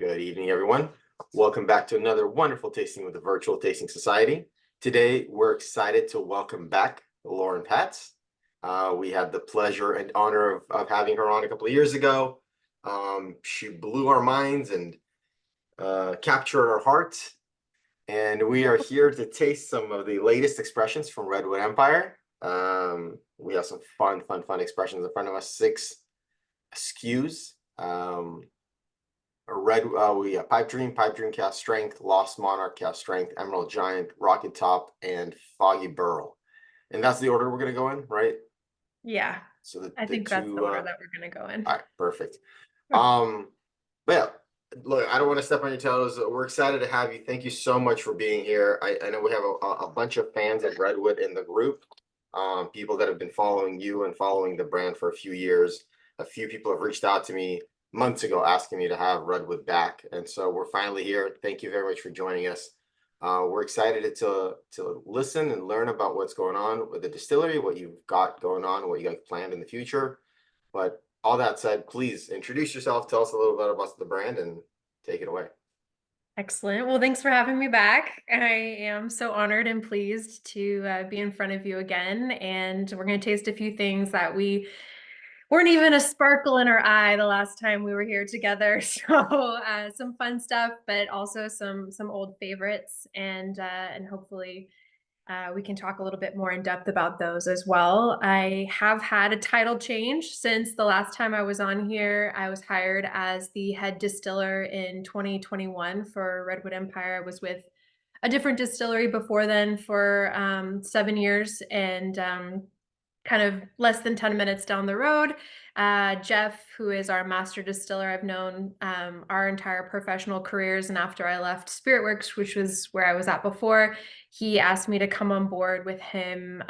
Good evening, everyone. Welcome back to another wonderful tasting with the Virtual Tasting Society. Today, we're excited to welcome back Lauren Patz. We had the pleasure and honor of having her on a couple of years ago. She blew our minds and captured our hearts. And we are here to taste some of the latest expressions from Redwood Empire. We have some fun expressions in front of us, 6 SKUs. We have Pipe Dream Cast Strength, Lost Monarch Cast Strength, Emerald Giant, Rocket Top, and Foggy Burl. And that's the order we're gonna go in, right? Yeah. So I think that's the order that we're gonna go in. All right, perfect. But yeah, look, I don't want to step on your toes. We're excited to have you. Thank you so much for being here. I know we have a bunch of fans of Redwood in the group, people that have been following you and following the brand for a few years. A few people have reached out to me months ago asking me to have Redwood back, and so we're finally here. Thank you very much for joining us. We're excited to listen and learn about what's going on with the distillery, what you've got going on, what you got planned in the future. But all that said, please introduce yourself, tell us a little bit about the brand, and take it away. Excellent. Well, thanks for having me back. I am so honored and pleased to be in front of you again. And we're going to taste a few things that we weren't even a sparkle in our eye the last time we were here together. So some fun stuff, but also some old favorites, and hopefully we can talk a little bit more in depth about those as well. I have had a title change since the last time I was on here. I was hired as the head distiller in 2021 for Redwood Empire. I was with a different distillery before then for 7 years, and kind of less than 10 minutes down the road. Jeff, who is our master distiller, I've known our entire professional careers. And after I left Spiritworks, which was where I was at before, he asked me to come on board with him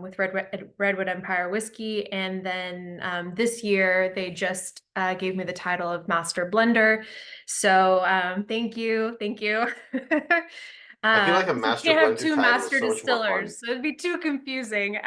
with Redwood Empire Whiskey. And then this year, they just gave me the title of Master Blender. So thank you. Thank you. I feel like a You master can't have blender two title is master so much more fun. distillers, so it'd be too confusing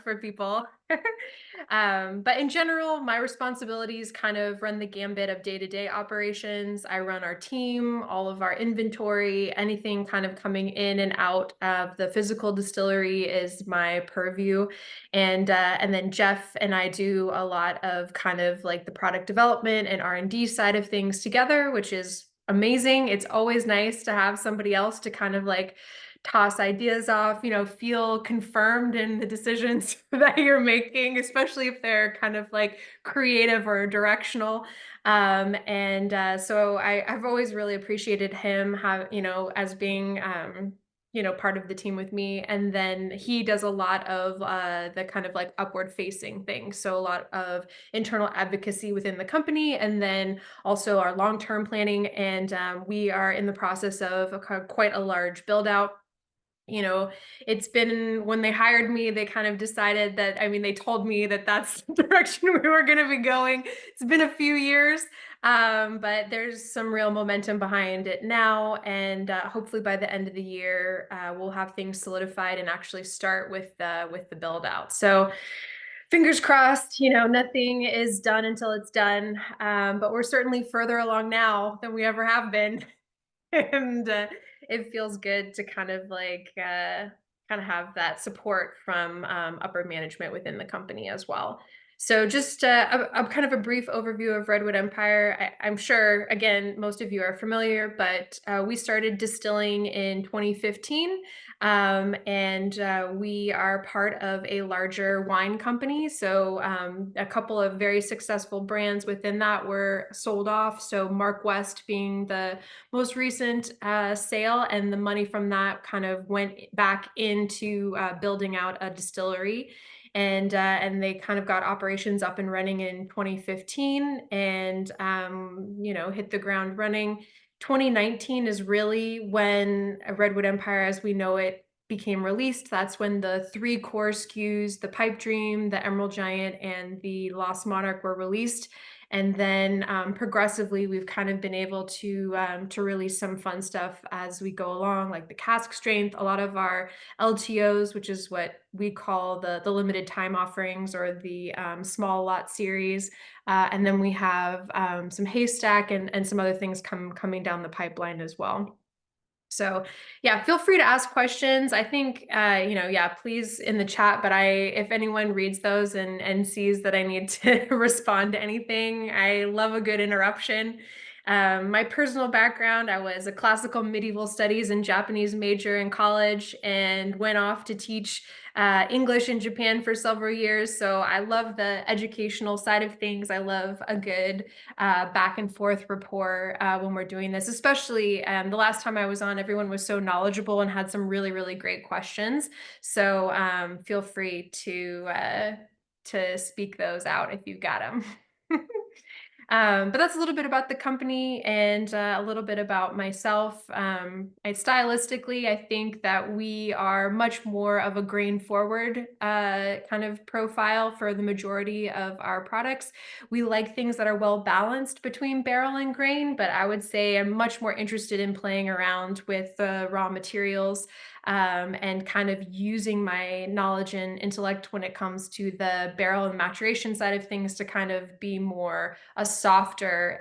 for people. But in general, my responsibilities kind of run the gambit of day-to-day operations. I run our team, all of our inventory, anything kind of coming in and out of the physical distillery is my purview. And then Jeff and I do a lot of kind of like the product development and R&D side of things together, which is amazing. It's always nice to have somebody else to kind of like toss ideas off, feel confirmed in the decisions that you're making, especially if they're kind of like creative or directional. So I've always really appreciated him as being part of the team with me. And then he does a lot of the kind of like upward facing things. So a lot of internal advocacy within the company, and then also our long-term planning. And we are in the process of quite a large build out. It's been, when they hired me, they kind of decided that, I mean, they told me that that's the direction we were going to be going. It's been a few years, but there's some real momentum behind it now. And hopefully by the end of the year, we'll have things solidified and actually start with the build out. So fingers crossed, nothing is done until it's done. But we're certainly further along now than we ever have been. And it feels good to kind of have that support from upper management within the company as well. So just a kind of a brief overview of Redwood Empire. I'm sure, again, most of you are familiar, but we started distilling in 2015, and we are part of a larger wine company. So a couple of very successful brands within that were sold off. So Mark West being the most recent sale, and the money from that kind of went back into building out a distillery, and they kind of got operations up and running in 2015, and hit the ground running. 2019 is really when Redwood Empire, as we know it, became released. That's when the 3 core SKUs, the Pipe Dream, the Emerald Giant, and the Lost Monarch were released. And then progressively, we've kind of been able to release some fun stuff as we go along, like the cask strength. A lot of our LTOs, which is what we call the limited time offerings or the small lot series. And then we have some haystack and some other things coming down the pipeline as well. So yeah, feel free to ask questions. I think yeah, please in the chat, but if anyone reads those and sees that I need to respond to anything, I love a good interruption. My personal background, I was a classical medieval studies and Japanese major in college and went off to teach English in Japan for several years. So I love the educational side of things. I love a good back and forth rapport when we're doing this, especially the last time I was on, everyone was so knowledgeable and had some really, really great questions. So feel free to speak those out if you've got them. But that's a little bit about the company and a little bit about myself. Stylistically, I think that we are much more of a grain forward kind of profile for the majority of our products. We like things that are well balanced between barrel and grain, but I would say I'm much more interested in playing around with the raw materials and kind of using my knowledge and intellect when it comes to the barrel and maturation side of things to kind of be more a softer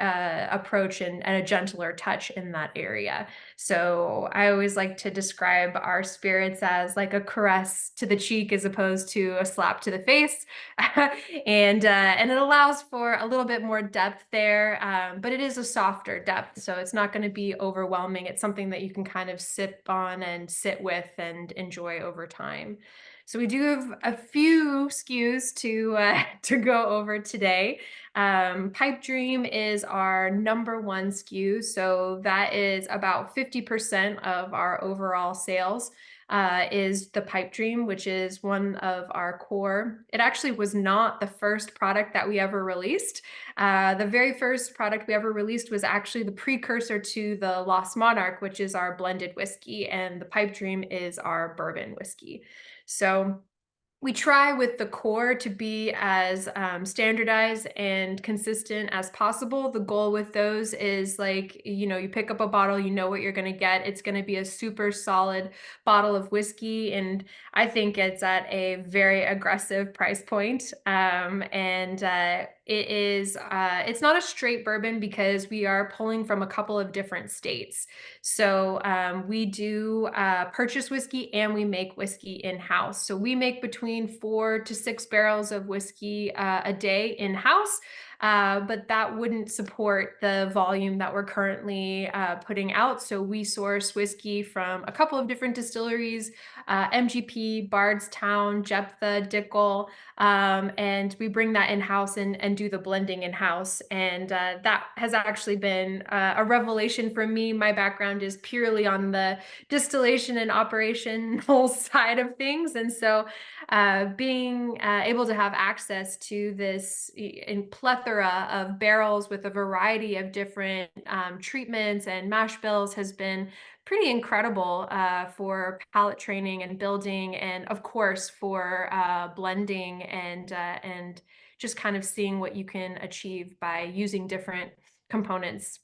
approach and a gentler touch in that area. So I always like to describe our spirits as like a caress to the cheek as opposed to a slap to the face, and it allows for a little bit more depth there, but it is a softer depth, so it's not going to be overwhelming. It's something that you can kind of sip on and sit with and enjoy over time. So we do have a few SKUs to go over today. Pipe Dream is our number one SKU. So that is about 50% of our overall sales is the Pipe Dream, which is one of our core. It actually was not the first product that we ever released. The very first product we ever released was actually the precursor to the Lost Monarch, which is our blended whiskey, and the Pipe Dream is our bourbon whiskey. So we try with the core to be as standardized and consistent as possible. The goal with those is like, you pick up a bottle, you know what you're going to get. It's going to be a super solid bottle of whiskey. And I think it's at a very aggressive price point. It's not a straight bourbon because we are pulling from a couple of different states. So we do purchase whiskey and we make whiskey in-house. So we make between 4 to 6 barrels of whiskey a day in-house. But that wouldn't support the volume that we're currently putting out. So we source whiskey from a couple of different distilleries, MGP, Bardstown, Jephthah, Dickel, and we bring that in-house and do the blending in-house. And that has actually been a revelation for me. My background is purely on the distillation and operational side of things. And so being able to have access to this in plethora of barrels with a variety of different treatments and mash bills has been pretty incredible for palate training and building, and of course for blending and just kind of seeing what you can achieve by using different components.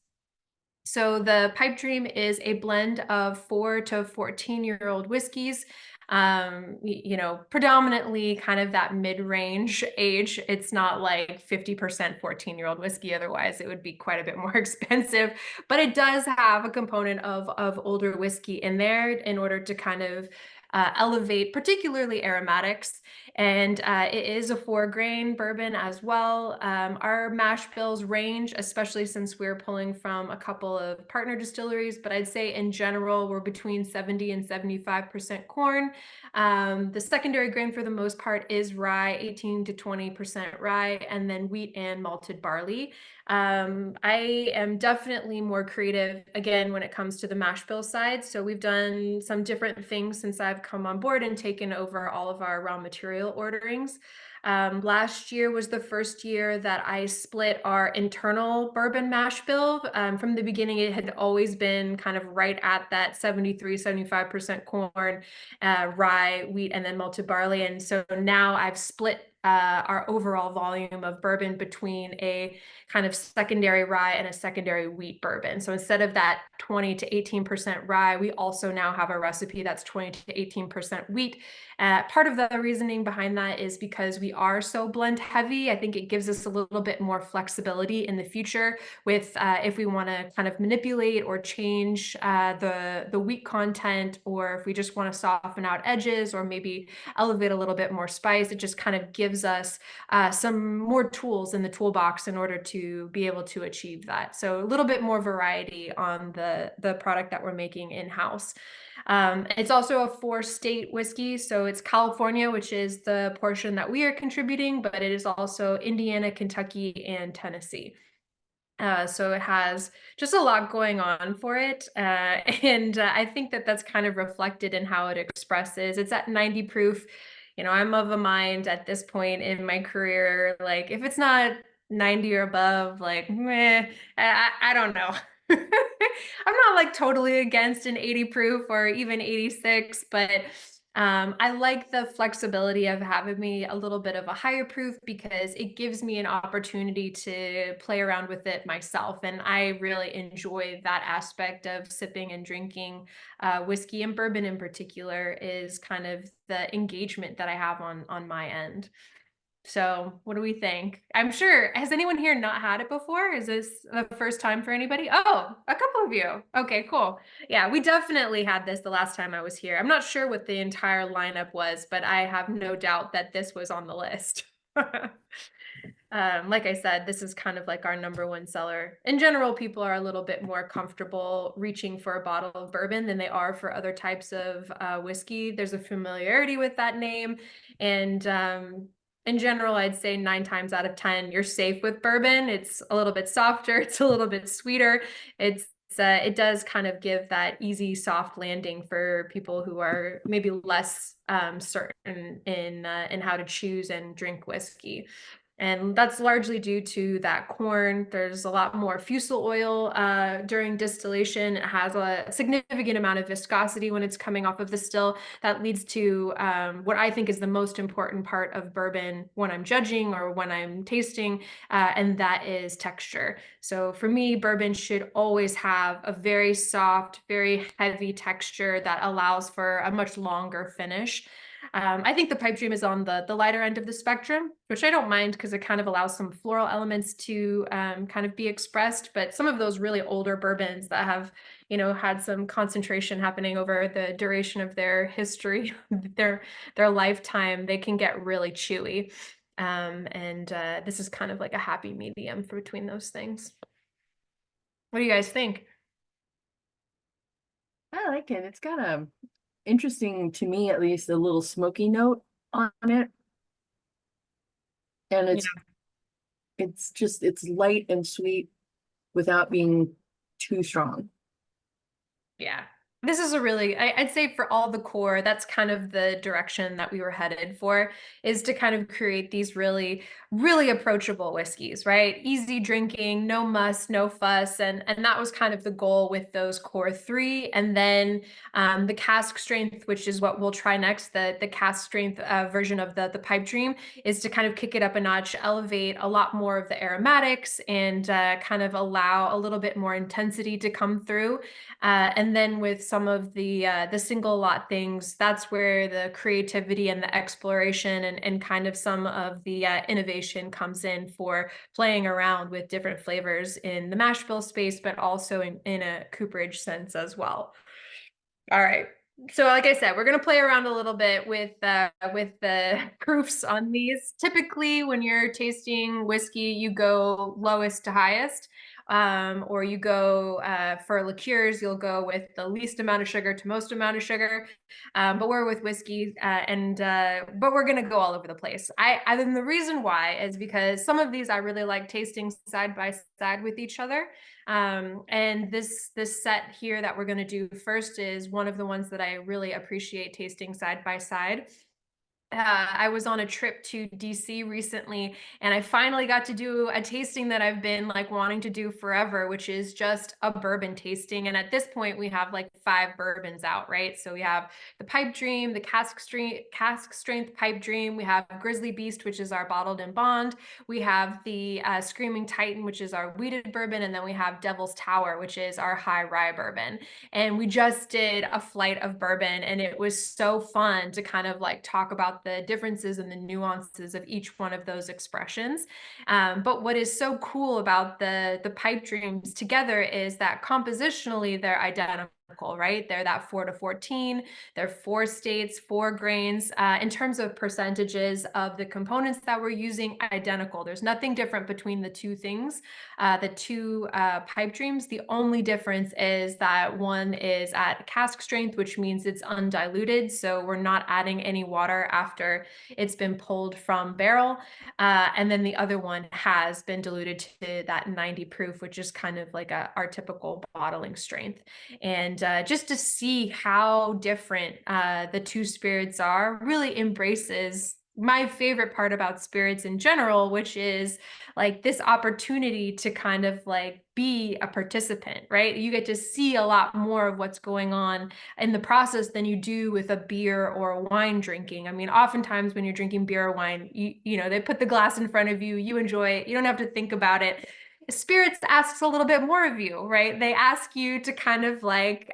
So the Pipe Dream is a blend of 4 to 14-year-old whiskeys, predominantly kind of that mid-range age. It's not like 50% 14-year-old whiskey, otherwise it would be quite a bit more expensive, but it does have a component of older whiskey in there in order to kind of elevate particularly aromatics. And it is a 4-grain bourbon as well. Our mash bills range, especially since we're pulling from a couple of partner distilleries, but I'd say in general, we're between 70 and 75% corn. The secondary grain for the most part is rye, 18 to 20% rye, and then wheat and malted barley. I am definitely more creative, again, when it comes to the mash bill side. So we've done some different things since I've come on board and taken over all of our raw material orderings. Last year was the first year that I split our internal bourbon mash bill. From the beginning, it had always been kind of right at that 73, 75% corn, rye, wheat, and then malted barley. And so now I've split our overall volume of bourbon between a kind of secondary rye and a secondary wheat bourbon. So instead of that 20 to 18% rye, we also now have a recipe that's 20 to 18% wheat. Part of the reasoning behind that is because we are so blend heavy. I think it gives us a little bit more flexibility in the future with if we want to kind of manipulate or change the wheat content, or if we just want to soften out edges or maybe elevate a little bit more spice. It just kind of gives us some more tools in the toolbox in order to be able to achieve that. So a little bit more variety on the product that we're making in-house. It's also a 4-state whiskey. So it's California, which is the portion that we are contributing, but it is also Indiana, Kentucky, and Tennessee. So it has just a lot going on for it. And I think that that's kind of reflected in how it expresses. It's at 90 proof. You know, I'm of a mind at this point in my career, like if it's not 90 or above, like, meh, I don't know. I'm not like totally against an 80 proof or even 86, but I like the flexibility of having me a little bit of a higher proof because it gives me an opportunity to play around with it myself. And I really enjoy that aspect of sipping and drinking whiskey, and bourbon in particular is kind of the engagement that I have on my end. So, what do we think? I'm sure, has anyone here not had it before? Is this the first time for anybody? Oh, a couple of you. Okay, cool. Yeah, we definitely had this the last time I was here. I'm not sure what the entire lineup was, but I have no doubt that this was on the list. Like I said, this is kind of like our number one seller. In general, people are a little bit more comfortable reaching for a bottle of bourbon than they are for other types of whiskey. There's a familiarity with that name. And in general, I'd say 9 times out of 10, you're safe with bourbon. It's a little bit softer, it's a little bit sweeter. It does kind of give that easy, soft landing for people who are maybe less certain in how to choose and drink whiskey. And that's largely due to that corn. There's a lot more fusel oil during distillation. It has a significant amount of viscosity when it's coming off of the still. That leads to what I think is the most important part of bourbon when I'm judging or when I'm tasting, and that is texture. So for me, bourbon should always have a very soft, very heavy texture that allows for a much longer finish. I think the pipe dream is on the lighter end of the spectrum, which I don't mind because it kind of allows some floral elements to kind of be expressed. But some of those really older bourbons that have, had some concentration happening over the duration of their history, their lifetime, they can get really chewy. And this is kind of like a happy medium for between those things. What do you guys think? I like it. It's got a interesting, to me at least, a little smoky note on it. And it's light and sweet without being too strong. Yeah. This is a really, I'd say for all the core, that's kind of the direction that we were headed for, is to kind of create these really, really approachable whiskeys, right? Easy drinking, no muss, no fuss. And that was kind of the goal with those core three. And then the cask strength, which is what we'll try next, the cask strength version of the pipe dream, is to kind of kick it up a notch, elevate a lot more of the aromatics, and kind of allow a little bit more intensity to come through. And then with some of the single lot things, that's where the creativity and the exploration and kind of some of the innovation comes in for playing around with different flavors in the mash bill space, but also in a cooperage sense as well. All right. So like I said, we're going to play around a little bit with the proofs on these. Typically, when you're tasting whiskey, you go lowest to highest, or you go for liqueurs, you'll go with the least amount of sugar to most amount of sugar. But we're with whiskey, but we're going to go all over the place. And the reason why is because some of these I really like tasting side by side with each other. And this set here that we're going to do first is one of the ones that I really appreciate tasting side by side. I was on a trip to DC recently, and I finally got to do a tasting that I've been like wanting to do forever, which is just a bourbon tasting. And at this point, we have like 5 bourbons out, right? So we have the Pipe Dream, the Cask Strength Pipe Dream. We have Grizzly Beast, which is our bottled and bond. We have the Screaming Titan, which is our wheated bourbon, and then we have Devil's Tower, which is our high rye bourbon. And we just did a flight of bourbon, and it was so fun to kind of like talk about the differences and the nuances of each one of those expressions. But what is so cool about the pipe dreams together is that compositionally they're identical, right? They're that 4 to 14. They're 4 states, 4 grains. In terms of percentages of the components that we're using, identical. There's nothing different between the two things, the two pipe dreams. The only difference is that one is at cask strength, which means it's undiluted. So we're not adding any water after it's been pulled from barrel. And then the other one has been diluted to that 90 proof, which is kind of like our typical bottling strength. And just to see how different the two spirits are really embraces my favorite part about spirits in general, which is like this opportunity to kind of like be a participant, right? You get to see a lot more of what's going on in the process than you do with a beer or wine drinking. I mean, oftentimes when you're drinking beer or wine, you know, they put the glass in front of you, you enjoy it, you don't have to think about it. Spirits asks a little bit more of you, right? They ask you to kind of like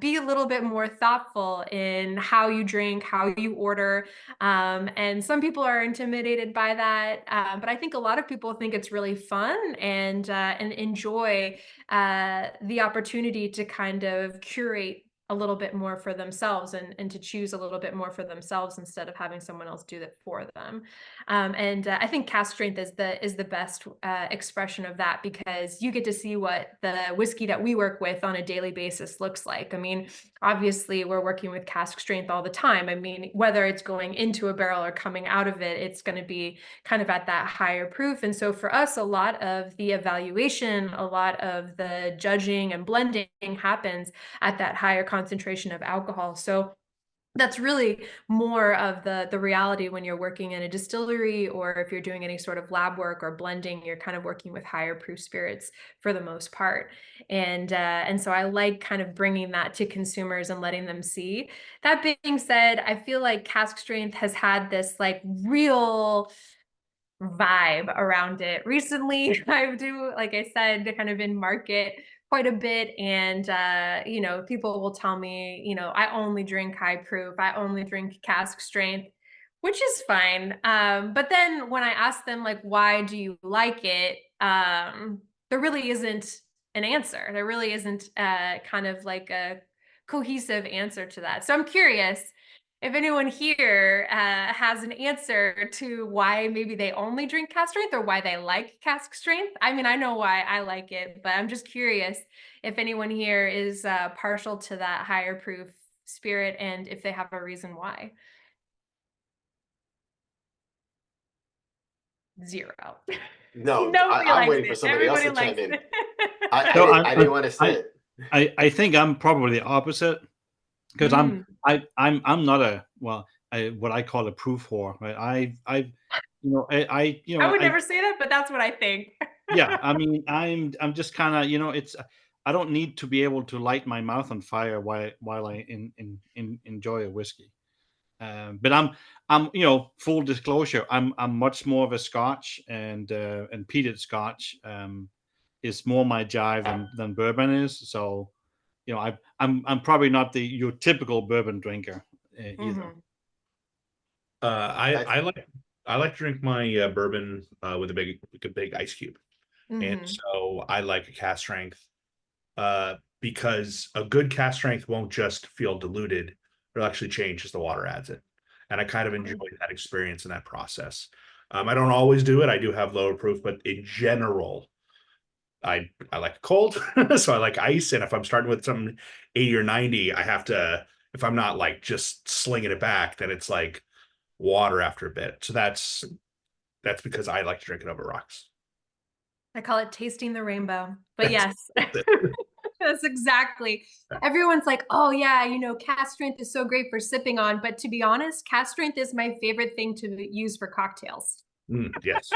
be a little bit more thoughtful in how you drink, how you order, and some people are intimidated by that, but I think a lot of people think it's really fun and enjoy the opportunity to kind of curate a little bit more for themselves and to choose a little bit more for themselves instead of having someone else do that for them. And I think cask strength is the best expression of that, because you get to see what the whiskey that we work with on a daily basis looks like. I mean, obviously we're working with cask strength all the time. I mean, whether it's going into a barrel or coming out of it, it's going to be kind of at that higher proof. And so for us, a lot of the evaluation, a lot of the judging and blending happens at that higher concentration of alcohol. So that's really more of the reality when you're working in a distillery, or if you're doing any sort of lab work or blending, you're kind of working with higher proof spirits for the most part. And so I like kind of bringing that to consumers and letting them see. That being said, I feel like cask strength has had this like real vibe around it. Recently, I do, like I said, kind of in market quite a bit. And, you know, people will tell me, you know, I only drink high proof, I only drink cask strength, which is fine. But then when I ask them, like, why do you like it? There really isn't an answer. There really isn't kind of like a cohesive answer to that. So I'm curious if anyone here has an answer to why maybe they only drink cask strength or why they like cask strength. I mean, I know why I like it, but I'm just curious if anyone here is partial to that higher proof spirit and if they have a reason why. Zero. No, Nobody I'm likes waiting for it. somebody else Everybody to chime likes in. it. No, I didn't want to say I, it. I think I'm probably the opposite, because Mm. I'm not a, well, what I call a proof whore, right? I would never say that, but that's what I think. Yeah, I mean, I'm just kind of, it's, I don't need to be able to light my mouth on fire while I enjoy a whiskey. But I'm full disclosure, I'm much more of a Scotch, and peated Scotch is more my jive than bourbon is. So I'm probably not your typical bourbon drinker either. Mhm. I like to drink my bourbon with a big ice cube, and Mhm. so I like a cast strength because a good cast strength won't just feel diluted; it'll actually change as the water adds it, and I kind of enjoy that experience and that process. I don't always do it; I do have lower proof, but in general, I like cold, so I like ice. And if I'm starting with some 80 or 90, I have to. If I'm not like just slinging it back, then it's like water after a bit. So that's because I like to drink it over rocks. I call it tasting the rainbow. But yes. That's exactly. Everyone's like, oh yeah, cask strength is so great for sipping on. But to be honest, cask strength is my favorite thing to use for cocktails Yes.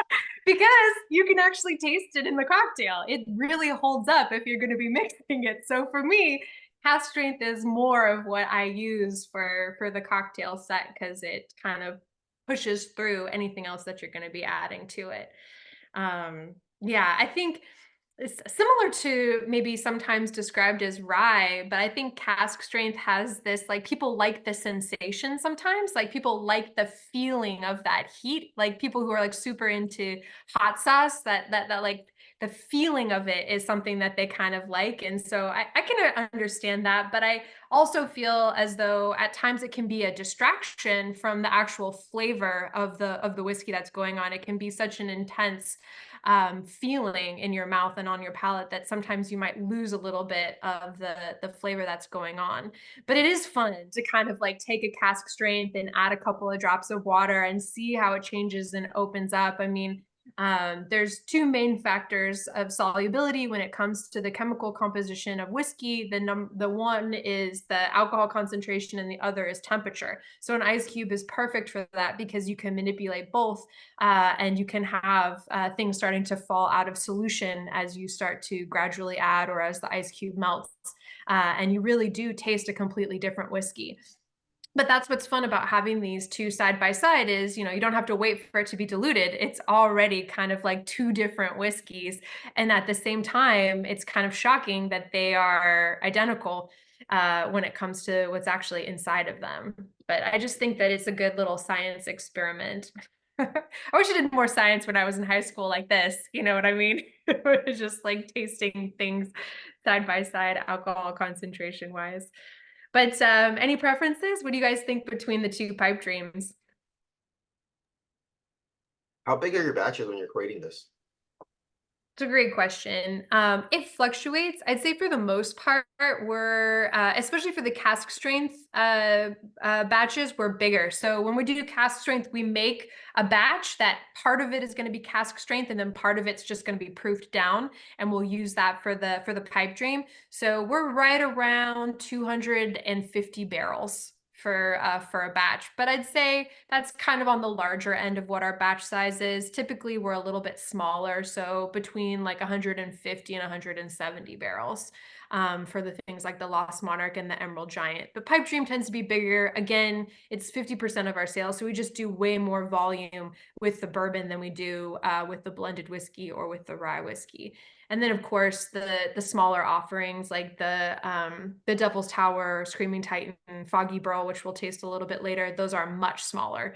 because you can actually taste it in the cocktail. It really holds up if you're going to be mixing it. So for me, cask strength is more of what I use for the cocktail set because it kind of pushes through anything else that you're going to be adding to it. Yeah, I think it's similar to maybe sometimes described as rye, but I think cask strength has this, like, people like the sensation sometimes, like people like the feeling of that heat, like people who are like super into hot sauce, that like the feeling of it is something that they kind of like. And so I can understand that, but I also feel as though at times it can be a distraction from the actual flavor of the whiskey that's going on. It can be such an intense feeling in your mouth and on your palate that sometimes you might lose a little bit of the flavor that's going on. But it is fun to kind of like take a cask strength and add a couple of drops of water and see how it changes and opens up. I mean, there's two main factors of solubility when it comes to the chemical composition of whiskey. The one is the alcohol concentration and the other is temperature. So an ice cube is perfect for that because you can manipulate both, and you can have things starting to fall out of solution as you start to gradually add or as the ice cube melts. And you really do taste a completely different whiskey. But that's what's fun about having these two side by side is, you don't have to wait for it to be diluted. It's already kind of like two different whiskeys. And at the same time, it's kind of shocking that they are identical when it comes to what's actually inside of them. But I just think that it's a good little science experiment. I wish I did more science when I was in high school like this. You know what I mean? It was just like tasting things side by side, alcohol concentration wise. But any preferences? What do you guys think between the two pipe dreams? How big are your batches when you're creating this? It's a great question. It fluctuates. I'd say for the most part, we're, especially for the cask strength batches, we're bigger. So when we do cask strength, we make a batch that part of it is going to be cask strength, and then part of it's just going to be proofed down, and we'll use that for the pipe dream. So we're right around 250 barrels for a batch, but I'd say that's kind of on the larger end of what our batch size is. Typically, we're a little bit smaller, so between like 150 and 170 barrels for the things like the Lost Monarch and the Emerald Giant. But Pipe Dream tends to be bigger. Again, it's 50% of our sales, so we just do way more volume with the bourbon than we do with the blended whiskey or with the rye whiskey. And then, of course, the smaller offerings like the Devil's Tower, Screaming Titan, Foggy Burl, which we'll taste a little bit later, those are much smaller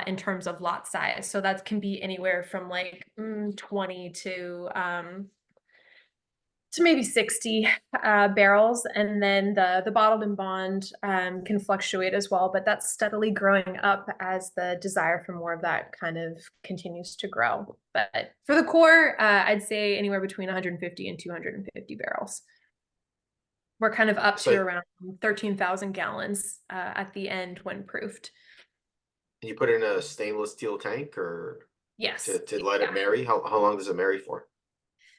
in terms of lot size. So that can be anywhere from like 20 to maybe 60 barrels. And then the bottled and bond can fluctuate as well, but that's steadily growing up as the desire for more of that kind of continues to grow. But for the core, I'd say anywhere between 150 and 250 barrels. We're kind of up to around 13,000 gallons at the end when proofed. And you put it in a stainless steel tank, or Yes. to let it marry? How long does it marry for?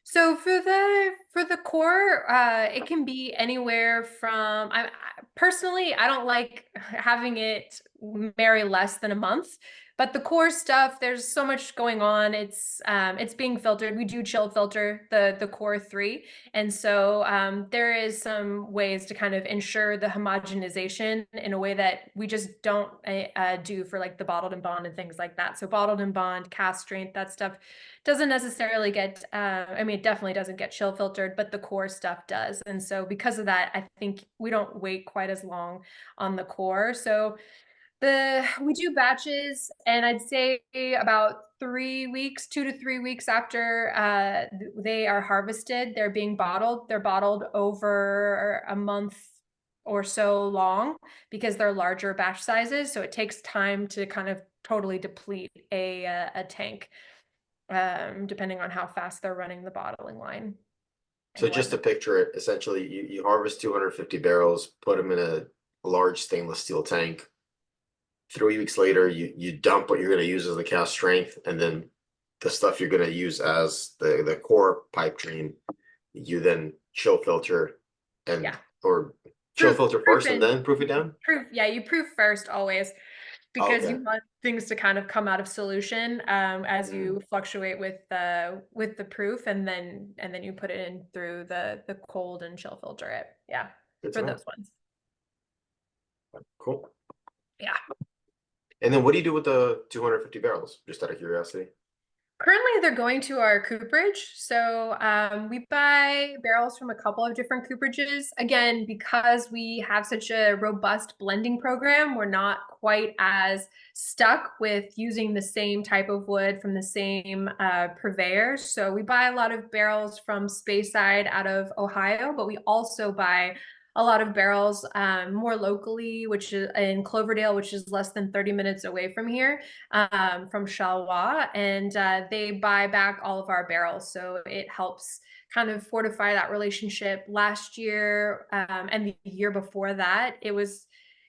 So for the core, it can be anywhere from, personally, I don't like having it marry less than a month, but the core stuff, there's so much going on. It's being filtered. We do chill filter the core 3. And so there is some ways to kind of ensure the homogenization in a way that we just don't do for like the bottled and bond and things like that. So bottled and bond, cask strength, that stuff doesn't necessarily get, I mean, it definitely doesn't get chill filtered, but the core stuff does. And so because of that, I think we don't wait quite as long on the core. So we do batches, and I'd say about 3 weeks, 2 to 3 weeks after they are harvested, they're being bottled. They're bottled over a month or so long because they're larger batch sizes. So it takes time to kind of totally deplete a tank, depending on how fast they're running the bottling line. So just to picture it, essentially, you harvest 250 barrels, put them in a large stainless steel tank. 3 weeks later, you dump what you're going to use as the cask strength, and then the stuff you're going to use as the core pipe dream, you then chill filter and Yeah. or chill filter Proof first and then proof it down? proof. Yeah, you proof first always, because Okay. you want things to kind of come out of solution as you fluctuate with the proof, and then you put it in through the cold and chill filter it. Yeah, Good for to know. those ones. Cool. Yeah. And then what do you do with the 250 barrels? Just out of curiosity. Currently, they're going to our cooperage. So we buy barrels from a couple of different cooperages. Again, because we have such a robust blending program, we're not quite as stuck with using the same type of wood from the same purveyor. So we buy a lot of barrels from Speyside out of Ohio, but we also buy a lot of barrels more locally, which is in Cloverdale, which is less than 30 minutes away from here, from Charleroi, and they buy back all of our barrels. So it helps kind of fortify that relationship. Last year and the year before that, it was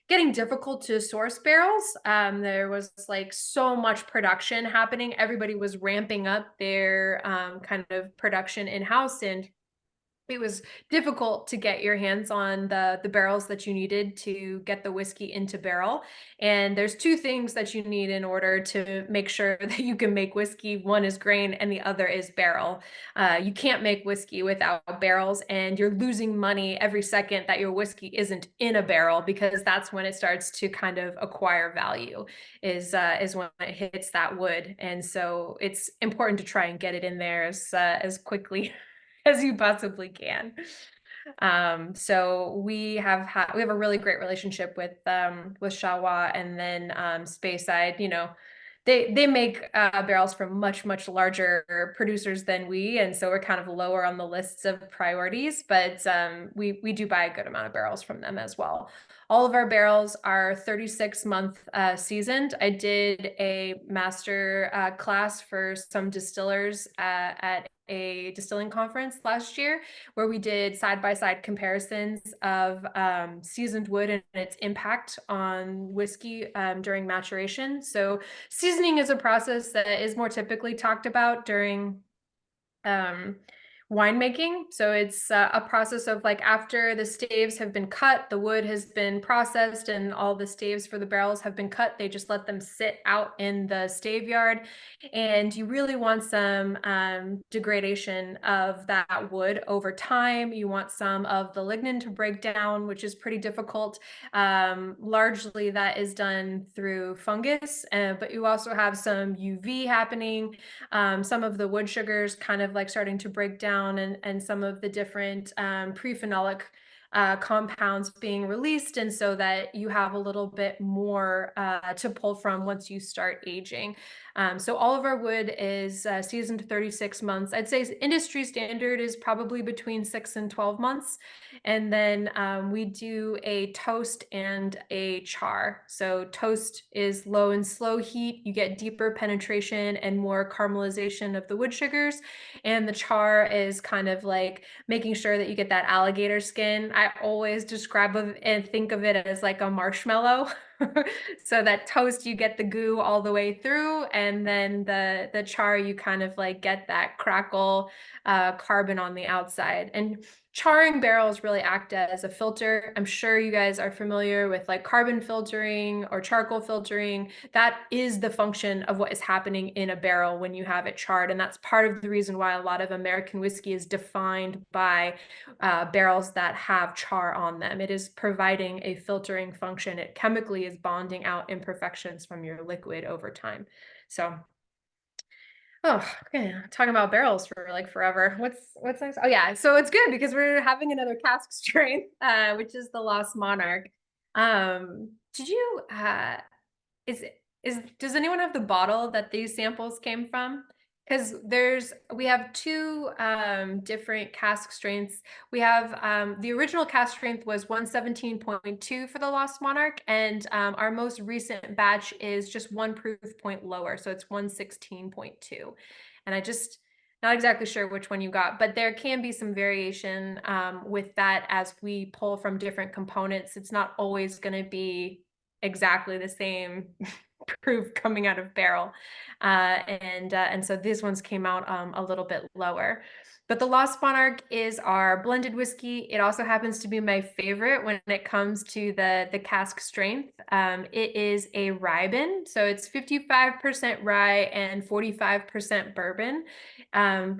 getting difficult to source barrels. There was like so much production happening. Everybody was ramping up their kind of production in-house, and it was difficult to get your hands on the barrels that you needed to get the whiskey into barrel. And there's two things that you need in order to make sure that you can make whiskey. One is grain and the other is barrel. You can't make whiskey without barrels, and you're losing money every second that your whiskey isn't in a barrel, because that's when it starts to kind of acquire value, is when it hits that wood. And so it's important to try and get it in there as quickly as you possibly can. So we have a really great relationship with Charleroi, and then Speyside. You know, they make barrels from much larger producers than we, and so we're kind of lower on the lists of priorities. But we do buy a good amount of barrels from them as well. All of our barrels are 36-month seasoned. I did a master class for some distillers at a distilling conference last year, where we did side-by-side comparisons of seasoned wood and its impact on whiskey during maturation. So seasoning is a process that is more typically talked about during winemaking. So it's a process of, like, after the staves have been cut, the wood has been processed, and all the staves for the barrels have been cut. They just let them sit out in the stave yard, and you really want some degradation of that wood over time. You want some of the lignin to break down, which is pretty difficult. Largely that is done through fungus, but you also have some UV happening. Some of the wood sugars kind of like starting to break down, and some of the different prephenolic compounds being released, and so that you have a little bit more to pull from once you start aging. So all of our wood is seasoned 36 months. I'd say industry standard is probably between 6 and 12 months. And then we do a toast and a char. So toast is low and slow heat. You get deeper penetration and more caramelization of the wood sugars. And the char is kind of like making sure that you get that alligator skin. I always describe and think of it as like a marshmallow. So that toast, you get the goo all the way through, and then the char, you kind of like get that crackle carbon on the outside. And charring barrels really act as a filter. I'm sure you guys are familiar with like carbon filtering or charcoal filtering. That is the function of what is happening in a barrel when you have it charred. And that's part of the reason why a lot of American whiskey is defined by barrels that have char on them. It is providing a filtering function. It chemically is bonding out imperfections from your liquid over time. So okay, talking about barrels for like forever. What's next? Oh yeah, so it's good because we're having another cask strain, which is the Lost Monarch. Did you does anyone have the bottle that these samples came from? Because we have two different cask strengths. We have the original cask strength was 117.2 for the Lost Monarch, and our most recent batch is just one proof point lower, so it's 116.2. And not exactly sure which one you got, but there can be some variation with that as we pull from different components. It's not always going to be exactly the same proof coming out of barrel, and so these ones came out a little bit lower. But the Lost Monarch is our blended whiskey. It also happens to be my favorite when it comes to the cask strength. It is a rye bin, so it's 55% rye and 45% bourbon.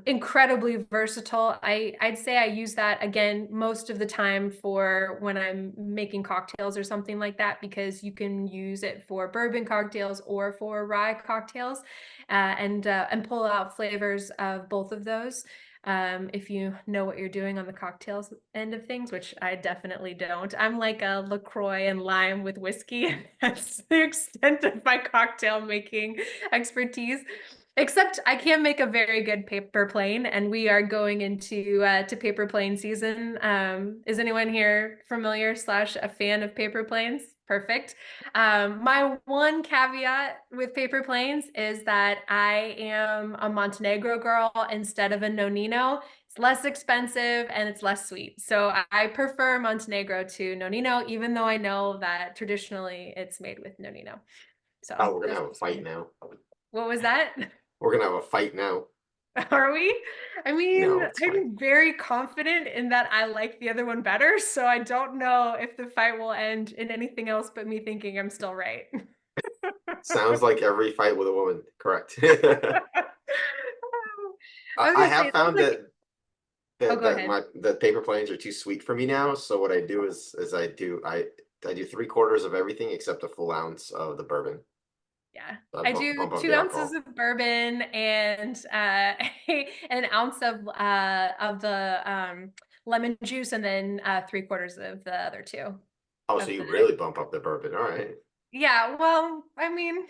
Incredibly versatile. I'd say I use that again most of the time for when I'm making cocktails or something like that, because you can use it for bourbon cocktails or for rye cocktails, and pull out flavors of both of those. If you know what you're doing on the cocktails end of things, which I definitely don't. I'm like a LaCroix and lime with whiskey. That's the extent of my cocktail making expertise. Except I can make a very good paper plane, and we are going into to paper plane season. Is anyone here familiar / a fan of paper planes? Perfect. My one caveat with paper planes is that I am a Montenegro girl instead of a Nonino. It's less expensive and it's less sweet. So I prefer Montenegro to Nonino, even though I know that traditionally it's made with Nonino. So Oh, we're gonna have a fight now. what was that? We're gonna have a fight now. Are we? I mean, No, it's fine. I'm very confident in that I like the other one better, so I don't know if the fight will end in anything else but me thinking I'm still right. Sounds like every fight with a woman. Correct. I was I gonna say, have it found sounds like- that Oh, go ahead. the paper planes are too sweet for me now. So what I do is I do 3/4 of everything except a full ounce of the bourbon. Yeah, I I bump do up 2 the ounces alcohol. of bourbon and an ounce of the lemon juice, and then 3/4 of the other two. Oh, Of so you the really bump up the bourbon. All right. Yeah, well, I mean,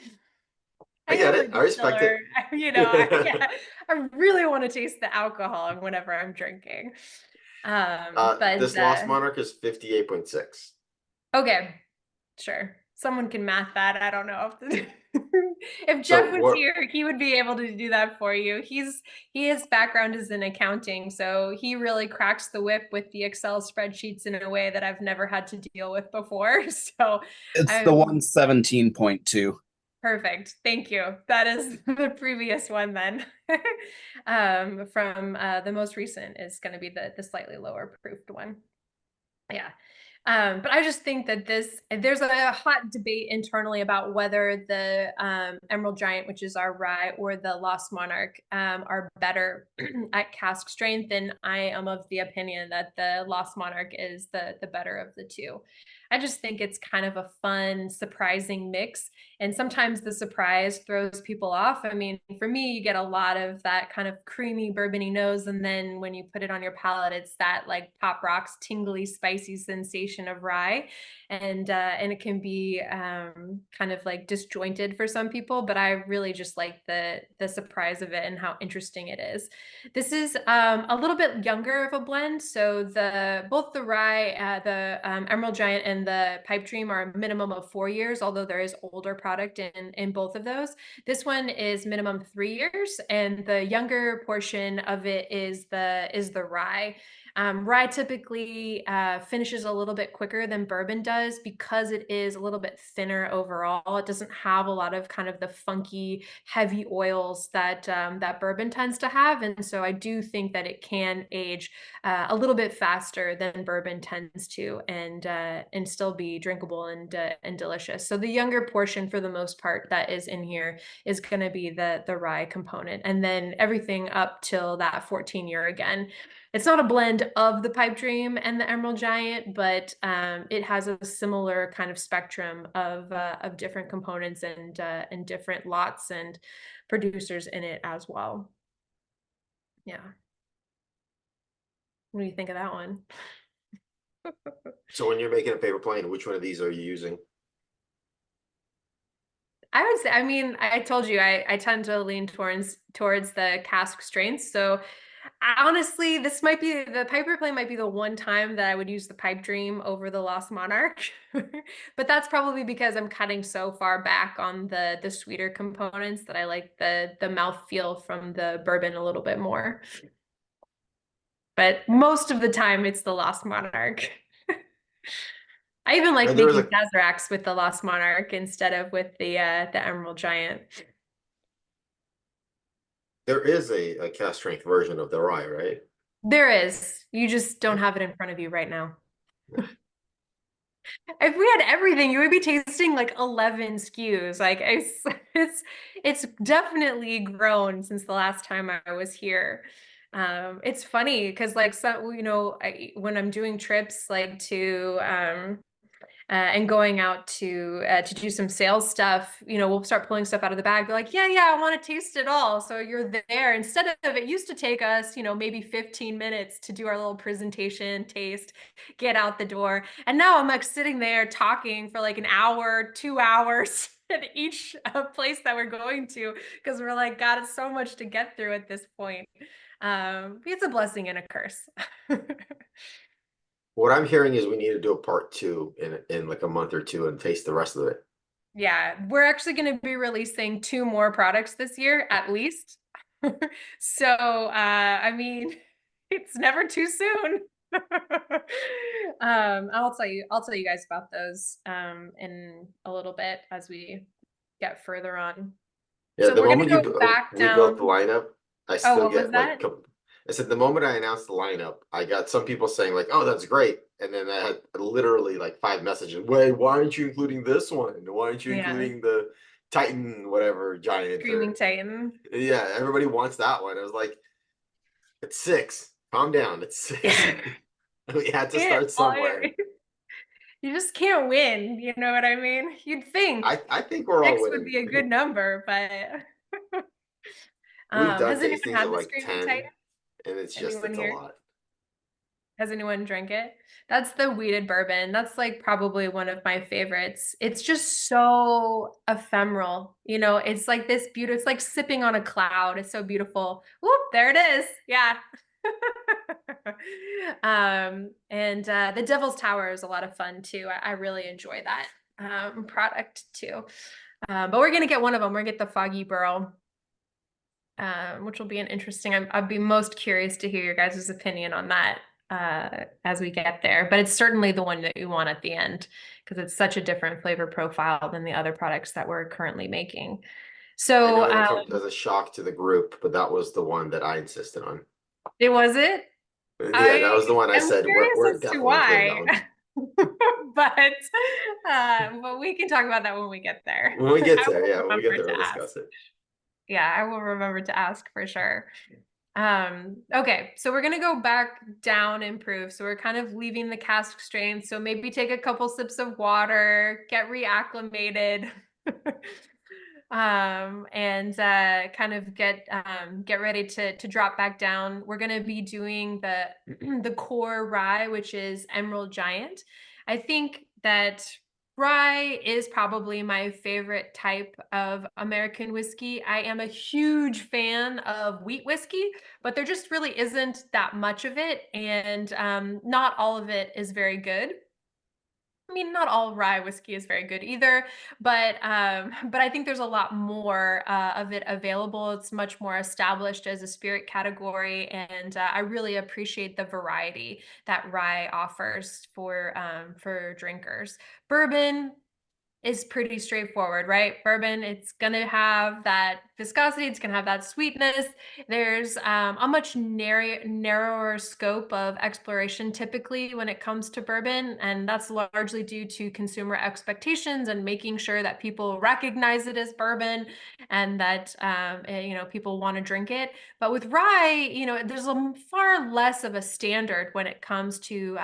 I I get am a it. I respect distiller. it. Yeah, I really want to taste the alcohol whenever I'm drinking. But This Lost Monarch is 58.6. okay, sure. Someone can math that. I don't know if if So Jeff was what here, he would be able to do that for you. His background is in accounting, so he really cracks the whip with the Excel spreadsheets in a way that I've never had to deal with before. So It's the I'm 117.2. perfect. Thank you. That is the previous one then. From the most recent is going to be the slightly lower proofed one. Yeah. But I just think that there's a hot debate internally about whether the Emerald Giant, which is our rye, or the Lost Monarch are better at cask strength. And I am of the opinion that the Lost Monarch is the better of the two. I just think it's kind of a fun, surprising mix. And sometimes the surprise throws people off. I mean, for me, you get a lot of that kind of creamy, bourbony nose. And then when you put it on your palate, it's that like Pop Rocks, tingly, spicy sensation of rye. And it can be kind of like disjointed for some people, but I really just like the surprise of it and how interesting it is. This is a little bit younger of a blend. So both the rye, the Emerald Giant and the Pipe Dream are a minimum of 4 years, although there is older product in both of those. This one is minimum 3 years, and the younger portion of it is the rye. Rye typically finishes a little bit quicker than bourbon does because it is a little bit thinner overall. It doesn't have a lot of kind of the funky, heavy oils that that bourbon tends to have, and so I do think that it can age a little bit faster than bourbon tends to, and still be drinkable and delicious. So the younger portion, for the most part, that is in here is going to be the rye component, and then everything up till that 14-year again. It's not a blend of the Pipe Dream and the Emerald Giant, but it has a similar kind of spectrum of different components and different lots and producers in it as well. Yeah. What do you think of that one? So when you're making a paper plane, which one of these are you using? I would say, I mean, I told you I tend to lean towards the cask strengths. So honestly, this might be the Piper Plane might be the one time that I would use the Pipe Dream over the Lost Monarch. But that's probably because I'm cutting so far back on the sweeter components that I like the mouthfeel from the bourbon a little bit more. But most of the time it's the Lost Monarch. I even like There was making Sazeracs with the Lost Monarch instead of with the Emerald Giant. There is a cast strength version of the rye, right? There is. You just don't have it in front of you right now. If we had everything, you would be tasting like 11 SKUs. Like it's definitely grown since the last time I was here. It's funny because like some, when I'm doing trips like to and going out to do some sales stuff, we'll start pulling stuff out of the bag. They're like, yeah, I want to taste it all. So you're there. Instead of it used to take us, maybe 15 minutes to do our little presentation, taste, get out the door. And now I'm like sitting there talking for like an hour, 2 hours at each place that we're going to, because we're like, God, it's so much to get through at this point. It's a blessing and a curse. What I'm hearing is we need to do a part 2 in like a month or two and taste the rest of it. Yeah, we're actually going to be releasing 2 more products this year, at least. So, I mean, it's never too soon. I'll tell you guys about those in a little bit as we get further on. Yeah, So the we're gonna moment go back we built the down. lineup, I Oh, still what was get like, that? I said the moment I announced the lineup, I got some people saying like, "Oh, that's great," and then I had literally like 5 messages. Wait, why aren't you including this one? Why aren't you Yeah, including the Titan, whatever giant? Screaming Or Titan. yeah, everybody wants that one. I was like, it's 6. Calm down. It's 6. We had to Yeah, start somewhere. you just can't win. You know what I mean? You'd think I think we're all 6 would winning. be a good number, but We've done has anyone tastings had of the like Screaming 10, Titan? and it's Anyone a here? lot. Has anyone drank it? That's the wheated bourbon. That's like probably one of my favorites. It's just so ephemeral. It's like this beautiful, it's like sipping on a cloud. It's so beautiful. Whoop, there it is. Yeah. And the Devil's Tower is a lot of fun too. I really enjoy that product too. But we're gonna get one of them. We're gonna get the Foggy Burrow. Which will be an interesting. I'd be most curious to hear your guys' opinion on that as we get there. But it's certainly the one that you want at the end because it's such a different flavor profile than the other products that we're currently making. I So know it'll come as a shock to the group, but that was the one that I insisted on. it was it. Yeah, that was the one I I'm said curious we're as to definitely including that why. one. But we can talk about that when we get there. When we get I there, will yeah, when we get remember there, to we'll ask. discuss it. Yeah, I will remember to ask for sure. Okay, so we're gonna go back down and improve. So we're kind of leaving the cask strength. So maybe take a couple sips of water, get reacclimated, and kind of get ready to drop back down. We're gonna be doing the the core rye, which is Emerald Giant. I think that rye is probably my favorite type of American whiskey. I am a huge fan of wheat whiskey, but there just really isn't that much of it, and not all of it is very good. I mean, not all rye whiskey is very good either, but I think there's a lot more of it available. It's much more established as a spirit category, and I really appreciate the variety that rye offers for drinkers. Bourbon is pretty straightforward, right? Bourbon, it's gonna have that viscosity, it's gonna have that sweetness. There's a much narrower scope of exploration typically when it comes to bourbon, and that's largely due to consumer expectations and making sure that people recognize it as bourbon and that people want to drink it. But with rye, there's a far less of a standard when it comes to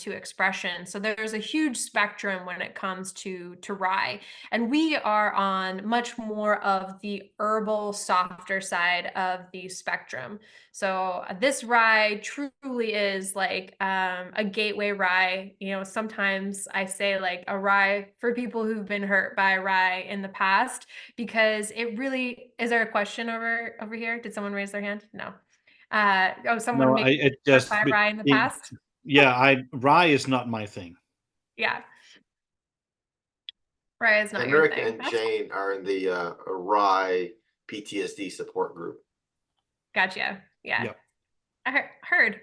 expression. So there's a huge spectrum when it comes to rye, and we are on much more of the herbal, softer side of the spectrum. So this rye truly is like a gateway rye. Sometimes I say like a rye for people who've been hurt by rye in the past, because it really is. There a question over here? Did someone raise their hand? No. Someone No, make it hurt just by rye in the it- past? yeah, rye is not my thing. Yeah. Rye is not your Henrik thing. and Jane are in the rye PTSD support group. Gotcha. Yeah. Yep. I heard,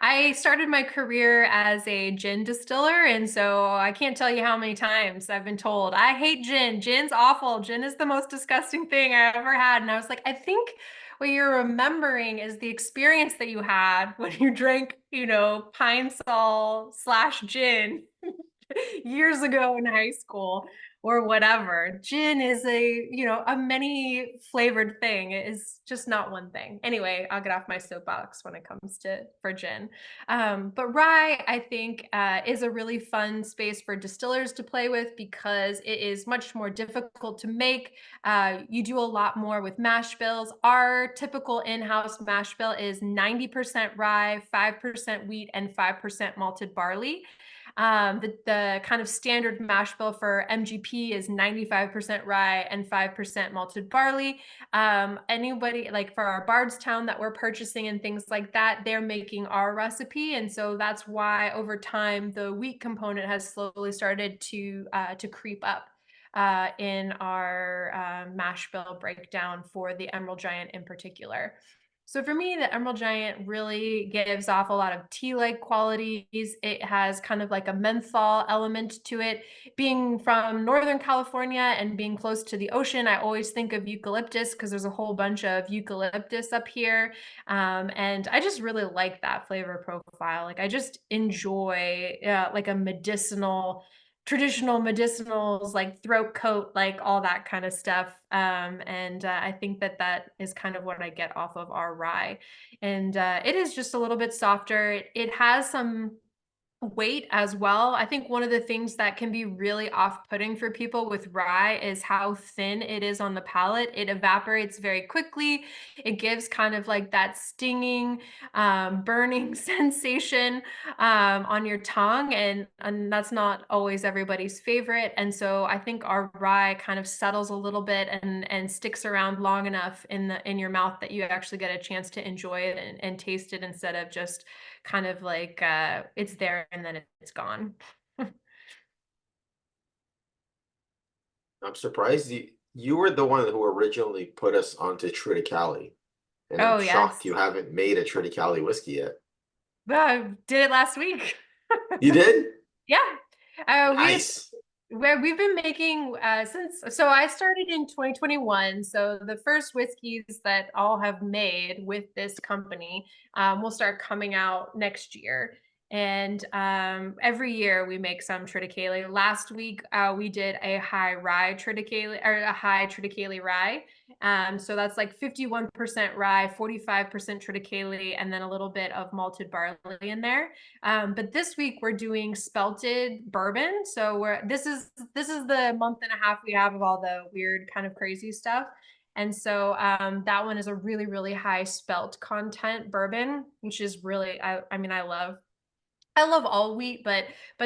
I started my career as a gin distiller. And so I can't tell you how many times I've been told, I hate gin. Gin's awful. Gin is the most disgusting thing I ever had. And I was like, I think what you're remembering is the experience that you had when you drank, Pine Sol slash gin years ago in high school or whatever. Gin is a many flavored thing. It is just not one thing. Anyway, I'll get off my soapbox when it comes for gin. But rye, I think, is a really fun space for distillers to play with because it is much more difficult to make. You do a lot more with mash bills. Our typical in-house mash bill is 90% rye, 5% wheat, and 5% malted barley. The kind of standard mash bill for MGP is 95% rye and 5% malted barley. Anybody like for our Bardstown that we're purchasing and things like that, they're making our recipe. And so that's why over time, the wheat component has slowly started to creep up in our mash bill breakdown for the Emerald Giant in particular. So for me, the Emerald Giant really gives off a lot of tea-like qualities. It has kind of like a menthol element to it. Being from Northern California and being close to the ocean, I always think of eucalyptus because there's a whole bunch of eucalyptus up here. And I just really like that flavor profile. Like I just enjoy like a traditional medicinals like throat coat, like all that kind of stuff. And I think that is kind of what I get off of our rye. And it is just a little bit softer. It has some weight as well. I think one of the things that can be really off-putting for people with rye is how thin it is on the palate. It evaporates very quickly. It gives kind of like that stinging, burning sensation on your tongue, and that's not always everybody's favorite. And so I think our rye kind of settles a little bit and sticks around long enough in your mouth that you actually get a chance to enjoy it and taste it instead of just kind of like it's there and then it's gone. I'm surprised you were the one who originally put us onto Triticale. And I'm Oh, shocked yes. you haven't made a Triticale whiskey yet. Well, I did it last week. You did? Yeah. Nice. We've been making so I started in 2021. So the first whiskeys that I'll have made with this company will start coming out next year. And every year we make some triticale. Last week we did a high rye triticale or a high triticale rye. So that's like 51% rye, 45% triticale, and then a little bit of malted barley in there. But this week we're doing spelted bourbon. So this is the month and a half we have of all the weird kind of crazy stuff. And so that one is a really, really high spelt content bourbon, which is really, I mean, I love all wheat, but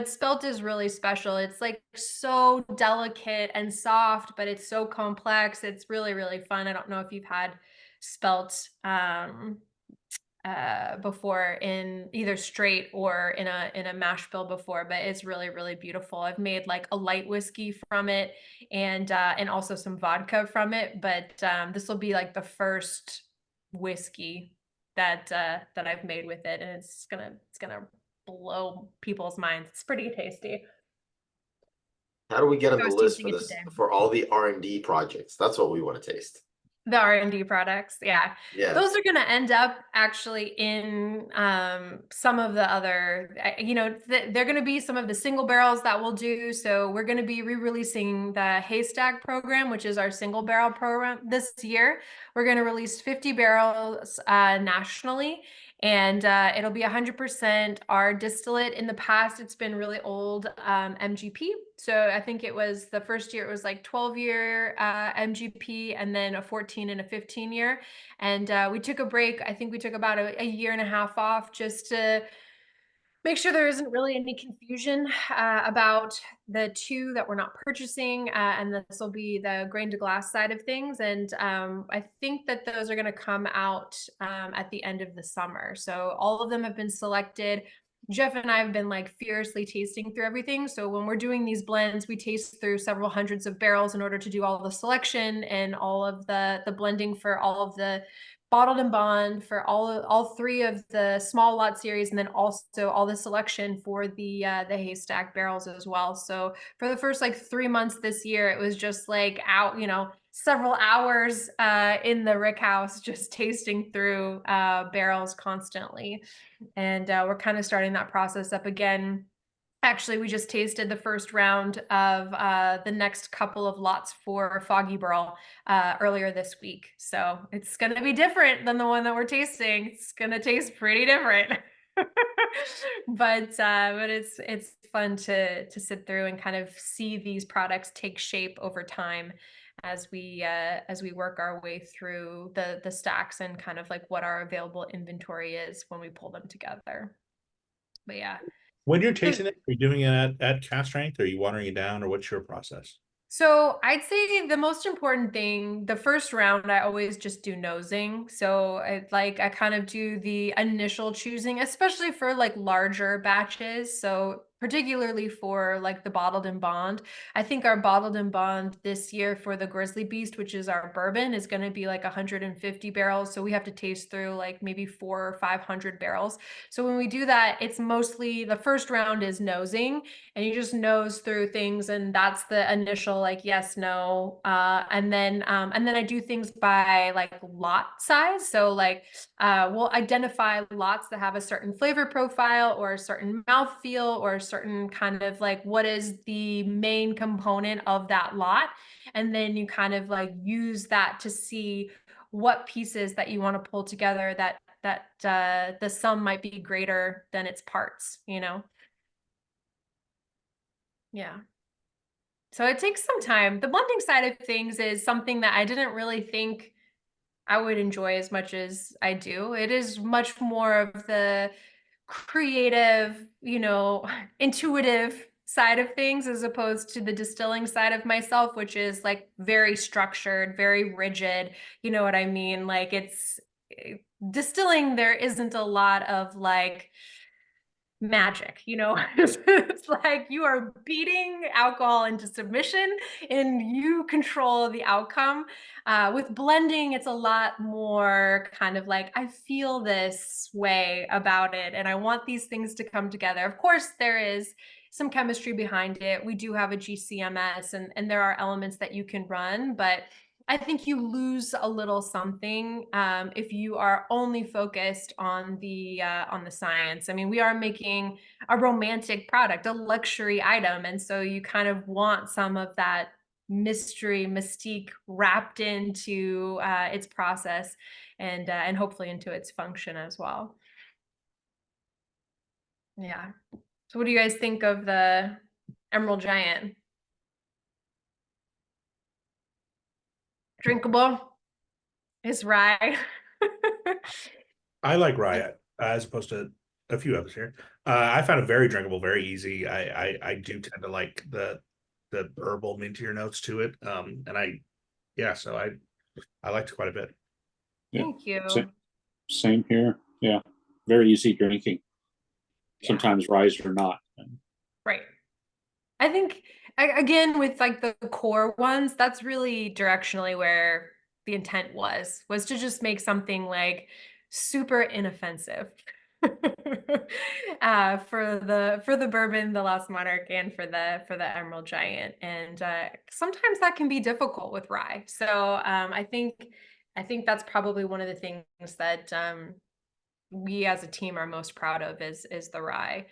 spelt is really special. It's like so delicate and soft, but it's so complex. It's really, really fun. I don't know if you've had spelt before in either straight or in a mash bill before, but it's really, really beautiful. I've made like a light whiskey from it and also some vodka from it. But this will be like the first whiskey that I've made with it, and it's gonna blow people's minds. It's pretty tasty. How do we get on I the was list tasting for it this today. for all the R&D projects? That's what we want to taste. The R&D products, yeah. Yeah. Those are going to end up actually in some of the other, they're going to be some of the single barrels that we'll do. So we're going to be re-releasing the Haystack program, which is our single barrel program this year. We're going to release 50 barrels nationally. And it'll be 100% our distillate. In the past, it's been really old MGP. So I think it was the first year, it was like 12-year MGP and then a 14 and a 15 year. And we took a break. I think we took about a year and a half off just to make sure there isn't really any confusion about the two that we're not purchasing. And this will be the grain to glass side of things. And I think that those are going to come out at the end of the summer. So all of them have been selected. Jeff and I have been like fiercely tasting through everything. So when we're doing these blends, we taste through several hundreds of barrels in order to do all the selection and all of the blending for all of the bottled and bond for all three of the small lot series, and then also all the selection for the Haystack barrels as well. So for the first like 3 months this year, it was just like out, several hours in the rick house just tasting through barrels constantly. And we're kind of starting that process up again. Actually, we just tasted the first round of the next couple of lots for Foggy Burl earlier this week. So it's going to be different than the one that we're tasting. It's going to taste pretty different. But it's fun to sit through and kind of see these products take shape over time as we work our way through the stacks and kind of like what our available inventory is when we pull them together. But yeah. When you're tasting it, are you doing it at cast strength, or are you watering it down, or what's your process? So I'd say the most important thing, the first round, I always just do nosing. So I kind of do the initial choosing, especially for like larger batches. So particularly for like the bottled and bond, I think our bottled and bond this year for the Grizzly Beast, which is our bourbon, is going to be like 150 barrels. So we have to taste through like maybe 400 or 500 barrels. So when we do that, it's mostly the first round is nosing, and you just nose through things, and that's the initial like yes, no, and then I do things by like lot size. So like we'll identify lots that have a certain flavor profile or a certain mouthfeel or a certain kind of like what is the main component of that lot, and then you kind of like use that to see what pieces that you want to pull together that the sum might be greater than its parts, you know. Yeah. So it takes some time. The blending side of things is something that I didn't really think I would enjoy as much as I do. It is much more of the creative, you know, intuitive side of things as opposed to the distilling side of myself, which is like very structured, very rigid. You know what I mean? Like distilling, there isn't a lot of like magic, you know. It's like you are beating alcohol into submission and you control the outcome. With blending, it's a lot more kind of like I feel this way about it and I want these things to come together. Of course there is some chemistry behind it. We do have a GCMS, and there are elements that you can run, but I think you lose a little something if you are only focused on the science. I mean, we are making a romantic product, a luxury item, and so you kind of want some of that mystery, mystique wrapped into its process, and hopefully into its function as well. Yeah. So, what do you guys think of the Emerald Giant? Drinkable? Is rye? I like rye as opposed to a few others here. I found it very drinkable, very easy. I do tend to like the herbal mintier notes to it. So I liked it quite a bit. Yeah. Thank you. Same here. Yeah. Very easy drinking. Yeah. Sometimes ryes are not. Right. I think again with like the core ones, that's really directionally where the intent was to just make something like super inoffensive for the bourbon, the Lost Monarch, and for the Emerald Giant. And sometimes that can be difficult with rye. So I think that's probably one of the things that we as a team are most proud of is the rye.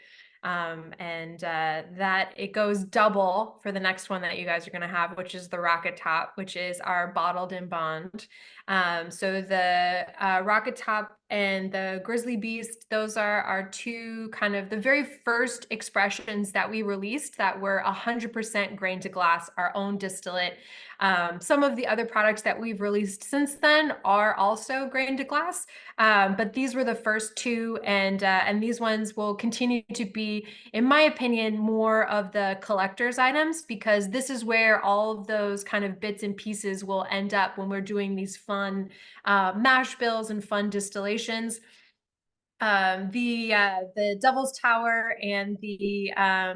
And that it goes double for the next one that you guys are going to have, which is the Rocket Top, which is our bottled in bond. So the Rocket Top and the Grizzly Beast, those are our two kind of the very first expressions that we released that were 100% grain to glass, our own distillate. Some of the other products that we've released since then are also grain to glass, but these were the first two, and these ones will continue to be, in my opinion, more of the collector's items, because this is where all of those kind of bits and pieces will end up when we're doing these fun mash bills and fun distillations. The Devil's Tower and the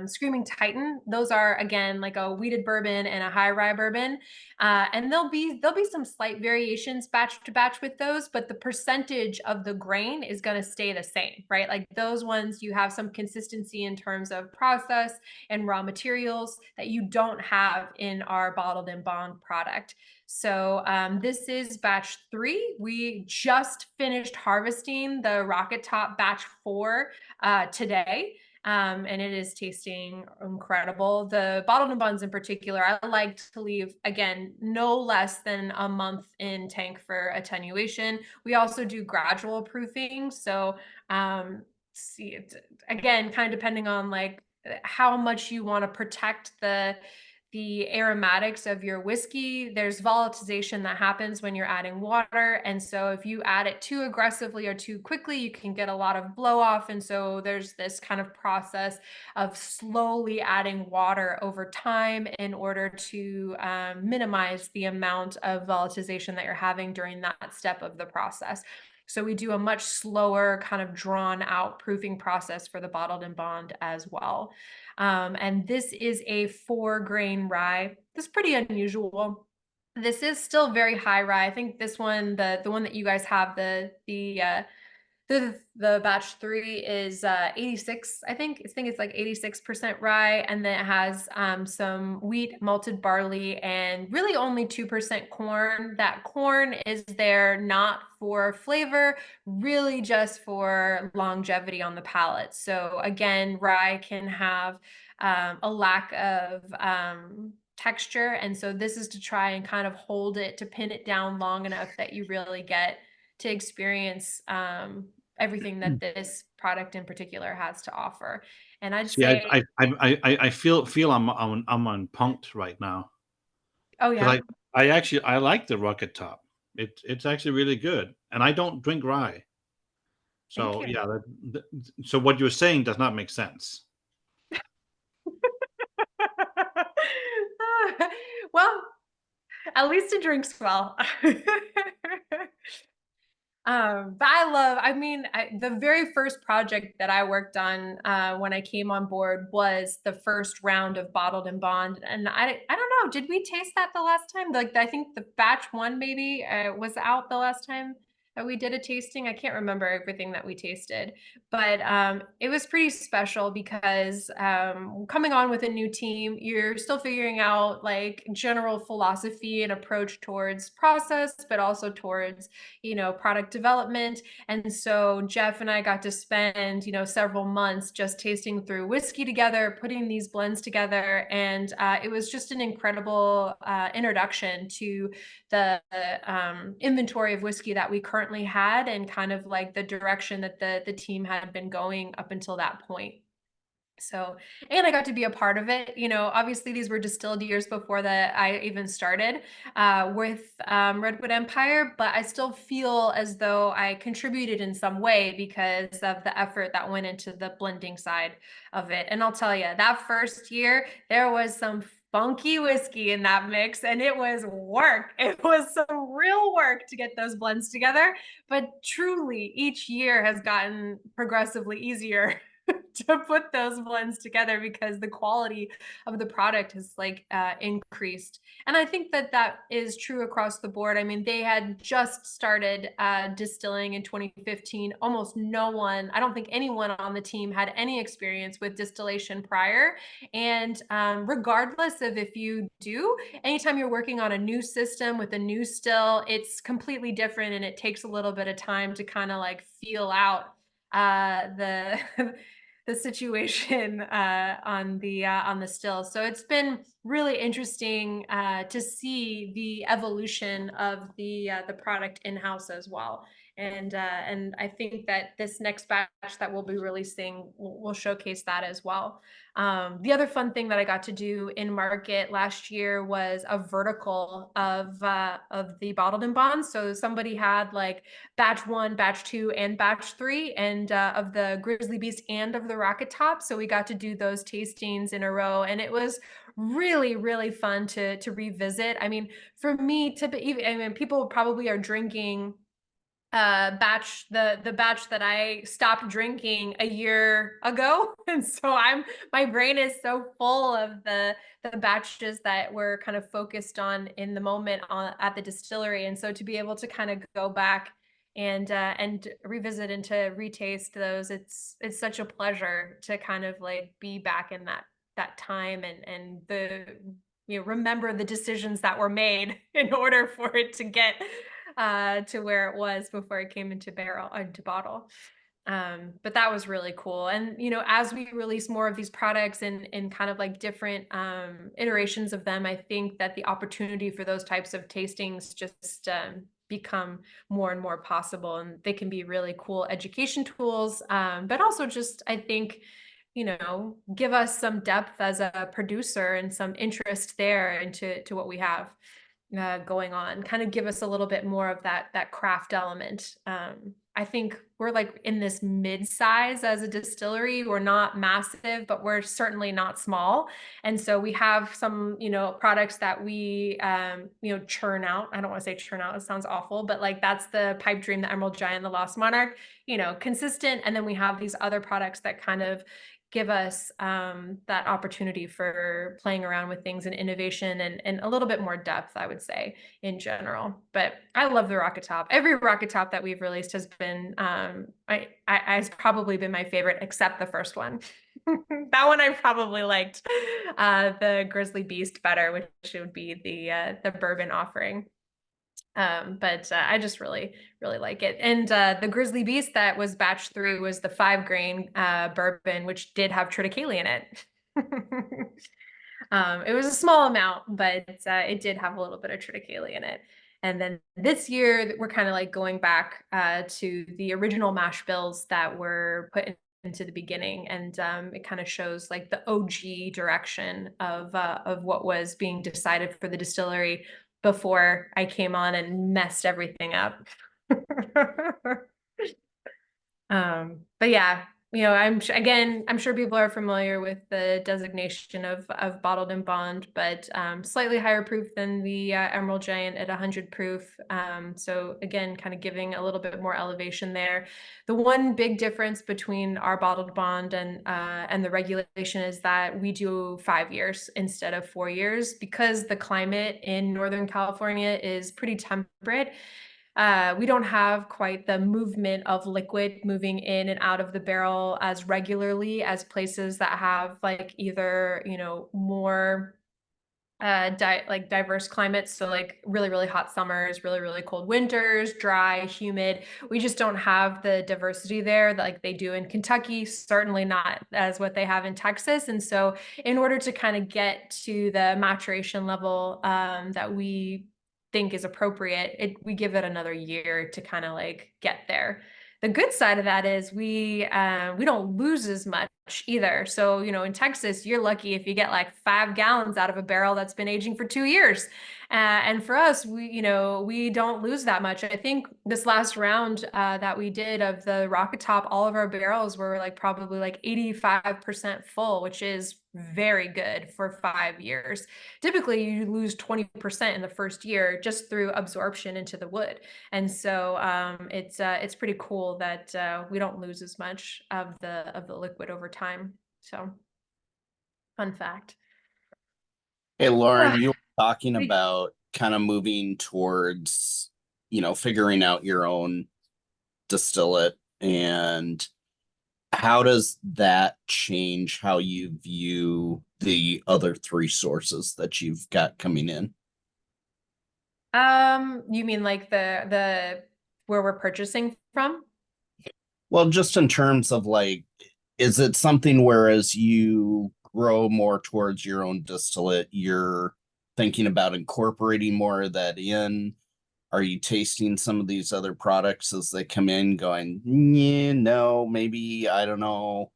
Screaming Titan, those are again like a wheated bourbon and a high rye bourbon, and there'll be some slight variations batch to batch with those, but the percentage of the grain is going to stay the same, right? Like those ones, you have some consistency in terms of process and raw materials that you don't have in our bottled and bond product. So this is batch 3. We just finished harvesting the Rocket Top batch 4 today. And it is tasting incredible. The bottled and bonds in particular, I like to leave, again, no less than a month in tank for attenuation. We also do gradual proofing. So see it again, kind of depending on like how much you want to protect the aromatics of your whiskey. There's volatilization that happens when you're adding water. And so if you add it too aggressively or too quickly, you can get a lot of blow off. And so there's this kind of process of slowly adding water over time in order to minimize the amount of volatilization that you're having during that step of the process. So we do a much slower kind of drawn out proofing process for the bottled and bond as well. And this is a 4-grain rye. This is pretty unusual. This is still very high rye. I think this one, the one that you guys have, the batch 3 is 86. I think it's like 86% rye, and then it has some wheat, malted barley, and really only 2% corn. That corn is there not for flavor, really just for longevity on the palate. So again, rye can have a lack of texture, and so this is to try and kind of hold it, to pin it down long enough that you really get to experience everything that this product in particular has to offer. And I'd See, say, I feel I'm on punked right now oh because yeah, I like the Rocket Top. It's actually really good, and I don't drink rye. thank So you. yeah, so what you're saying does not make sense. Well, at least it drinks well. But the very first project that I worked on when I came on board was the first round of bottled and bond. And I don't know, did we taste that the last time? Like, I think the batch 1 maybe was out the last time that we did a tasting. I can't remember everything that we tasted, but it was pretty special because coming on with a new team, you're still figuring out like general philosophy and approach towards process, but also towards product development. And so Jeff and I got to spend, several months just tasting through whiskey together, putting these blends together. And it was just an incredible introduction to the inventory of whiskey that we currently had, and kind of like the direction that the team had been going up until that point. So, and I got to be a part of it. Obviously these were distilled years before that I even started with Redwood Empire, but I still feel as though I contributed in some way because of the effort that went into the blending side of it. And I'll tell you, that first year, there was some funky whiskey in that mix, and it was work. It was some real work to get those blends together, but truly each year has gotten progressively easier to put those blends together because the quality of the product has increased. And I think that is true across the board. I mean, they had just started distilling in 2015. Almost no one, I don't think anyone on the team had any experience with distillation prior. And regardless of if you do, anytime you're working on a new system with a new still, it's completely different, and it takes a little bit of time to kind of like feel out the the situation on the still. So it's been really interesting to see the evolution of the product in-house as well. And I think that this next batch that we'll be releasing will showcase that as well. The other fun thing that I got to do in market last year was a vertical of the bottled and bonds. So somebody had like batch 1, batch 2, and batch 3, and of the Grizzly Beast and of the Rocket Top. So we got to do those tastings in a row, and it was really, really fun to revisit. I mean, for me, people probably are drinking the batch that I stopped drinking a year ago. And so my brain is so full of the batches that we're kind of focused on in the moment at the distillery. And so to be able to kind of go back and revisit and to retaste those, it's such a pleasure to kind of like be back in that time and the remember the decisions that were made in order for it to get to where it was before it came into bottle. But that was really cool. And, as we release more of these products and kind of like different iterations of them, I think that the opportunity for those types of tastings just become more and more possible. And they can be really cool education tools, but also just, I think, give us some depth as a producer and some interest there into what we have going on, kind of give us a little bit more of that craft element. I think we're like in this mid-size as a distillery. We're not massive, but we're certainly not small. And so we have some, products that we, churn out. I don't want to say churn out. It sounds awful, but like that's the Pipe Dream, the Emerald Giant, the Lost Monarch, consistent. And then we have these other products that kind of give us that opportunity for playing around with things and innovation and a little bit more depth, I would say, in general. But I love the Rocket Top. Every Rocket Top that we've released has been, has probably been my favorite, except the first one. That one I probably liked the Grizzly Beast better, which would be the bourbon offering. But I just really, really like it. And the Grizzly Beast that was batch 3 was the 5-grain bourbon, which did have triticale in it. It was a small amount, but it did have a little bit of triticale in it. And then this year, we're kind of like going back to the original mash bills that were put into the beginning, and it kind of shows like the OG direction of what was being decided for the distillery before I came on and messed everything up. But yeah, I'm sure people are familiar with the designation of bottled in bond, but slightly higher proof than the Emerald Giant at 100 proof. So again, kind of giving a little bit more elevation there. The one big difference between our bottled bond and the regulation is that we do 5 years instead of 4 years, because the climate in Northern California is pretty temperate. We don't have quite the movement of liquid moving in and out of the barrel as regularly as places that have like either, more diverse climates. So like really, really hot summers, really, really cold winters, dry, humid. We just don't have the diversity there like they do in Kentucky, certainly not as what they have in Texas. And so in order to kind of get to the maturation level that we think is appropriate, we give it another year to kind of like get there. The good side of that is we don't lose as much either. So, in Texas, you're lucky if you get like 5 gallons out of a barrel that's been aging for 2 years. And for us, we don't lose that much. I think this last round that we did of the Rocket Top, all of our barrels were like probably like 85% full, which is very good for 5 years. Typically, you lose 20% in the first year just through absorption into the wood. And so it's pretty cool that we don't lose as much of the liquid over time. So fun fact. Hey, Lauren, you were talking about kind of moving towards, figuring out your own distillate, and how does that change how you view the other 3 sources that you've got coming in? You mean like the where we're purchasing from? Well, just in terms of like, is it something where as you grow more towards your own distillate, you're thinking about incorporating more of that in? Are you tasting some of these other products as they come in going, yeah, no, maybe, I don't know.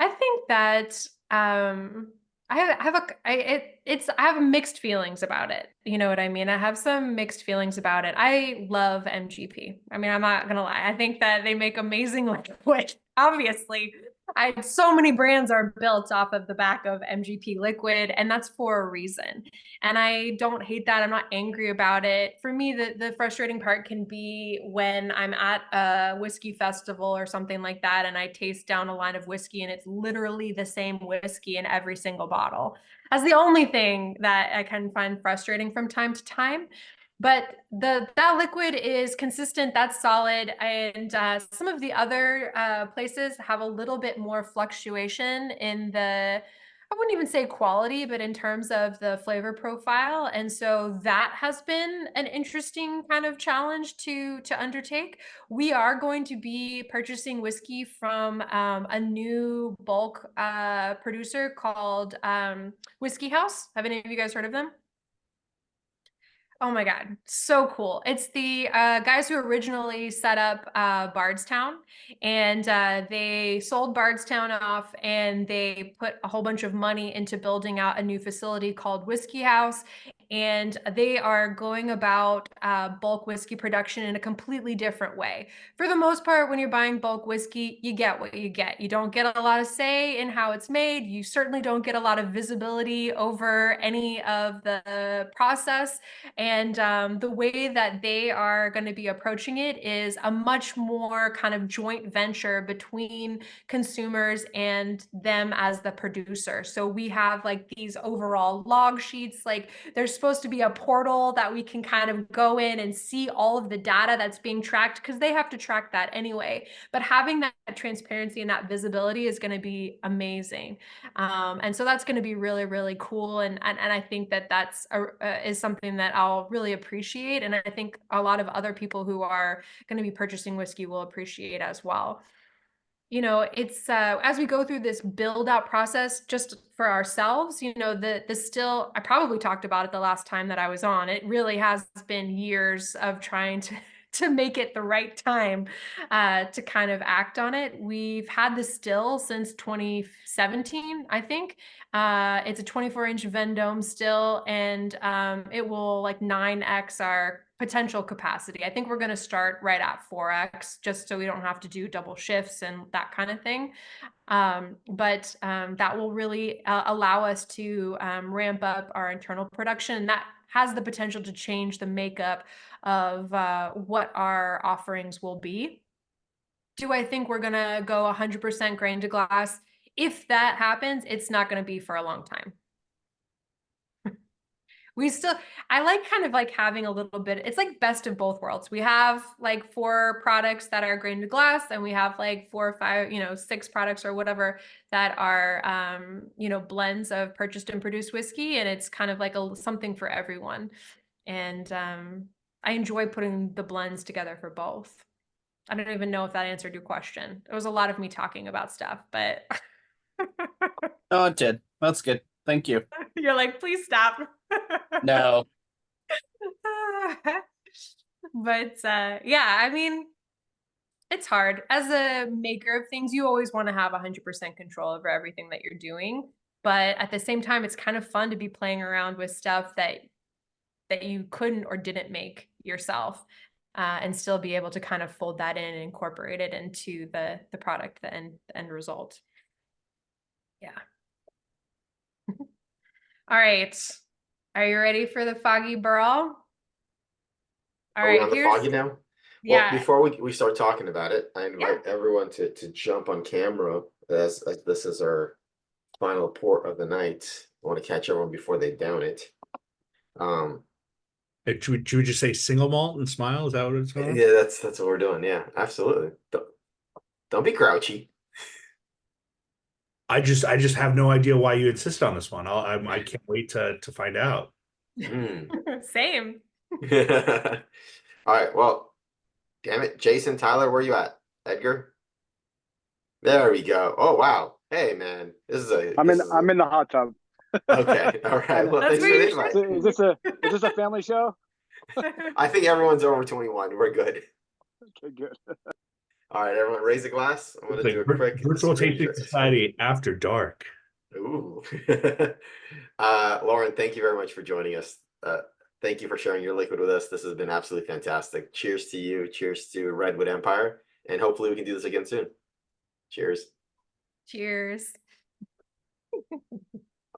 I think that I have mixed feelings about it. You know what I mean? I have some mixed feelings about it. I love MGP. I mean, I'm not gonna lie. I think that they make amazing liquid. Obviously, so many brands are built off of the back of MGP liquid, and that's for a reason. And I don't hate that. I'm not angry about it. For me, the frustrating part can be when I'm at a whiskey festival or something like that, and I taste down a line of whiskey, and it's literally the same whiskey in every single bottle. That's the only thing that I can find frustrating from time to time. But that liquid is consistent, that's solid, and some of the other places have a little bit more fluctuation in the, I I wouldn't even say quality, but in terms of the flavor profile. And so that has been an interesting kind of challenge to undertake. We are going to be purchasing whiskey from a new bulk producer called Whiskey House. Have any of you guys heard of them? Oh my God, so cool. It's the guys who originally set up Bardstown, and they sold Bardstown off and they put a whole bunch of money into building out a new facility called Whiskey House. And they are going about bulk whiskey production in a completely different way. For the most part, when you're buying bulk whiskey, you get what you get. You don't get a lot of say in how it's made. You certainly don't get a lot of visibility over any of the process. And the way that they are going to be approaching it is a much more kind of joint venture between consumers and them as the producer. So we have like these overall log sheets, like there's supposed to be a portal that we can kind of go in and see all of the data that's being tracked, because they have to track that anyway. But having that transparency and that visibility is going to be amazing. And so that's going to be really, really cool. And I think that that's is something that I'll really appreciate. And I think a lot of other people who are going to be purchasing whiskey will appreciate as well. You know, it's as we go through this build out process just for ourselves, you know, the still, I probably talked about it the last time that I was on. It really has been years of trying to make it the right time to kind of act on it. We've had the still since 2017, I think. It's a 24-inch Vendome still, and it will like 9x our potential capacity. I think we're going to start right at 4x, just so we don't have to do double shifts and that kind of thing. But that will really allow us to ramp up our internal production. And that has the potential to change the makeup of what our offerings will be. Do I think we're going to go 100% grain to glass? If that happens, it's not going to be for a long time. I like kind of like having a little bit, it's like best of both worlds. We have like 4 products that are grain to glass, and we have like 4 or 5, 6 products or whatever that are, blends of purchased and produced whiskey. And it's kind of like something for everyone. And I enjoy putting the blends together for both. I don't even know if that answered your question. It was a lot of me talking about stuff, but No, it did. That's good. Thank you. you're like, please stop. No. But yeah, I mean, it's hard. As a maker of things, you always want to have 100% control over everything that you're doing. But at the same time, it's kind of fun to be playing around with stuff that you couldn't or didn't make yourself, and still be able to kind of fold that in and incorporate it into the product, the end result. Yeah. All right. Are you ready for the Foggy Burl? All Are we right, on the foggy now? Well, yeah. before we start talking about it, I invite everyone to jump on camera as this is our final pour of the night. I want to catch everyone before they down it. Should we just say single malt and smile? Is that what it's called? Yeah, that's what we're doing. Yeah, absolutely. Don't be grouchy. I just have no idea why you insist on this one. I can't wait to find out. Same. All right. Well, damn it, Jason, Tyler, where you at? Edgar. There we go. Oh wow. Hey man, I'm in the hot tub. Okay. All right. Well, That's thanks for where the you invite. Is this a family show? I think everyone's over 21. We're good. Okay, good. All right, everyone, raise a glass. I'm gonna Like do a quick virtual screen tasting share. society after dark. Ooh. Lauren, thank you very much for joining us. Thank you for sharing your liquid with us. This has been absolutely fantastic. Cheers to you. Cheers to Redwood Empire. And hopefully we can do this again soon. Cheers. Cheers.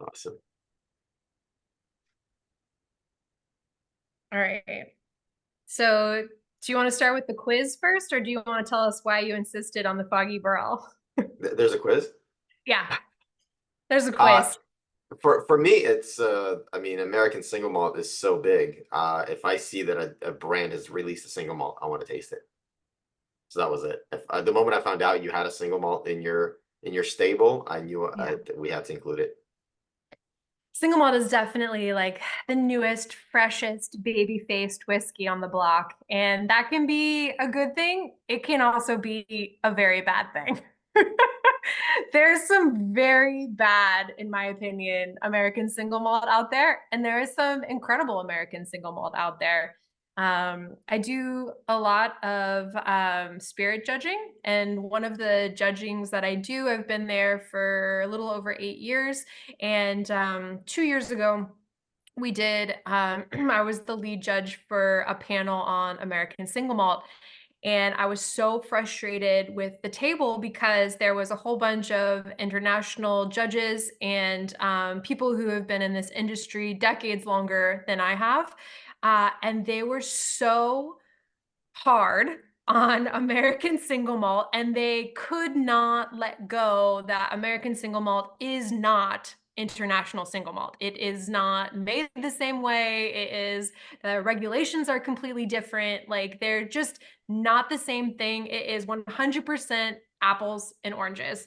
Awesome. All right. So do you want to start with the quiz first, or do you want to tell us why you insisted on the Foggy Burl? There's a quiz? Yeah, there's a quiz. For me, it's I mean, American single malt is so big. If I see that a brand has released a single malt, I want to taste it. So that was it. The moment I found out you had a single malt in your stable, I knew we had to include it. Single malt is definitely like the newest, freshest, baby-faced whiskey on the block. And that can be a good thing. It can also be a very bad thing. There's some very bad, in my opinion, American single malt out there, and there is some incredible American single malt out there. I do a lot of spirit judging, and one of the judgings that I do, I've been there for a little over 8 years. And 2 years ago, we did, I was the lead judge for a panel on American single malt. And I was so frustrated with the table because there was a whole bunch of international judges and people who have been in this industry decades longer than I have. And they were so hard on American single malt, and they could not let go that American single malt is not international single malt. It is not made the same way. It is, the regulations are completely different. Like, they're just not the same thing. It is 100% apples and oranges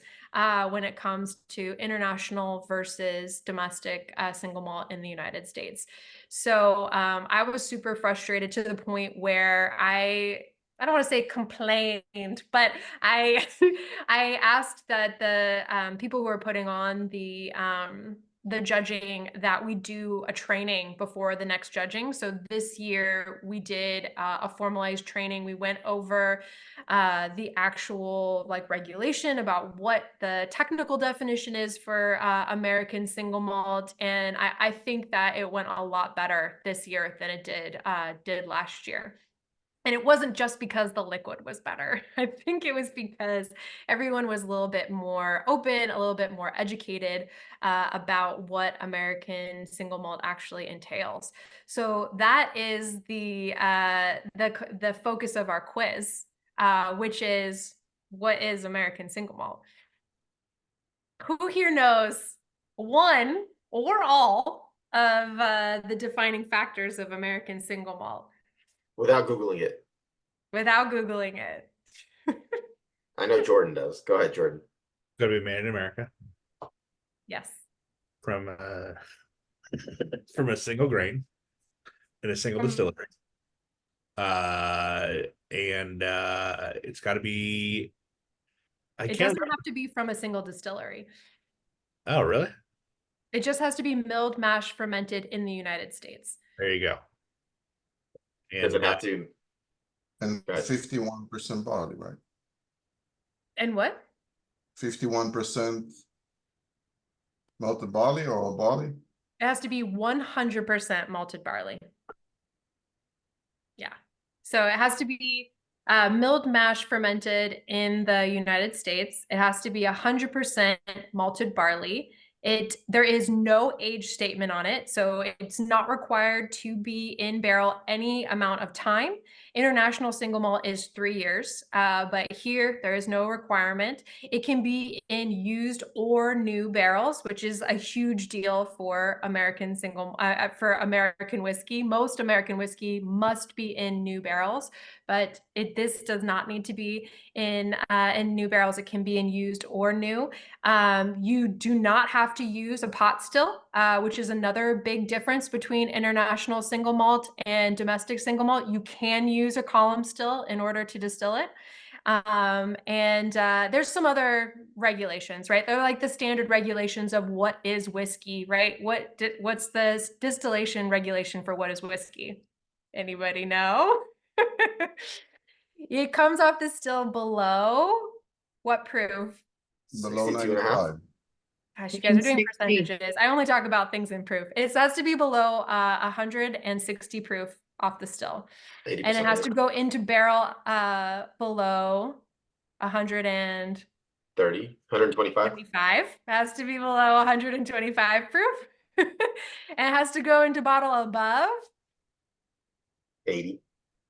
when it comes to international versus domestic single malt in the United States. So I was super frustrated to the point where I don't want to say complained, but I I asked that the people who are putting on the judging, that we do a training before the next judging. So this year we did a formalized training. We went over the actual like regulation about what the technical definition is for American single malt, and I think that it went a lot better this year than it did last year. And it wasn't just because the liquid was better. I think it was because everyone was a little bit more open, a little bit more educated about what American single malt actually entails. So that is the focus of our quiz, which is, what is American single malt? Who here knows one or all of the defining factors of American single malt? Without Googling it. Without Googling it. I know Jordan does. Go ahead, Jordan. Gonna be made in America Yes. from from a single grain in a single distillery. And it's got to be. It doesn't have to be from a single distillery. Oh, really? It just has to be milled, mashed, fermented in the United States. There you go. Does it And have to? And Right. 51% barley, right? And what? 51% malted barley or barley? It has to be 100% malted barley. Yeah. So it has to be milled, mashed, fermented in the United States. It has to be 100% malted barley. There is no age statement on it, so it's not required to be in barrel any amount of time. International single malt is 3 years, but here there is no requirement. It can be in used or new barrels, which is a huge deal for American for American whiskey. Most American whiskey must be in new barrels, but this does not need to be in new barrels. It can be in used or new. You do not have to use a pot still, which is another big difference between international single malt and domestic single malt. You can use a column still in order to distill it. And there's some other regulations, right? They're like the standard regulations of what is whiskey, right? What's the distillation regulation for what is whiskey? Anybody know? It comes off the still below what proof? Below 62.5. 95. Gosh, you guys are doing 60. percentages. I only talk about things in proof. It has to be below 160 proof off the still. 80%. And it has to go into barrel below 125. 30, 125. It has to be below 125 proof. And it has to go into bottle above 80.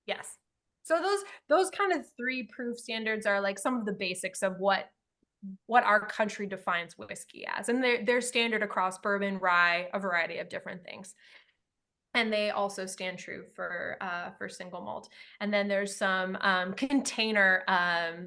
Yes. So those kind of 3 proof standards are like some of the basics of what our country defines whiskey as. And they're standard across bourbon, rye, a variety of different things. and they also stand true for single malt. And then there's some container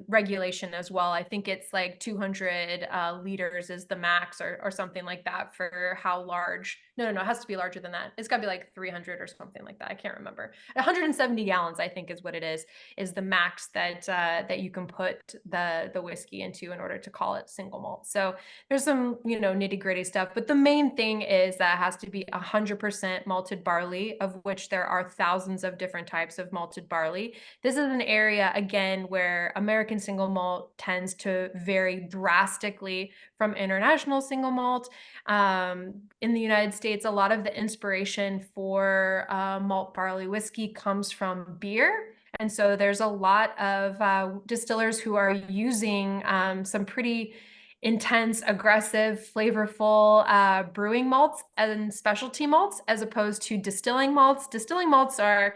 regulation as well. I think it's like 200 liters is the max, or something like that for how large. No, it has to be larger than that. It's got to be like 300 or something like that. I can't remember. 170 gallons, I think, is what it is the max that you can put the whiskey into in order to call it single malt. So there's some, nitty gritty stuff, but the main thing is that it has to be 100% malted barley, of which there are thousands of different types of malted barley. This is an area, again, where American single malt tends to vary drastically from international single malt. In the United States, a lot of the inspiration for malt barley whiskey comes from beer. And so there's a lot of distillers who are using some pretty intense, aggressive, flavorful brewing malts and specialty malts, as opposed to distilling malts. Distilling malts are,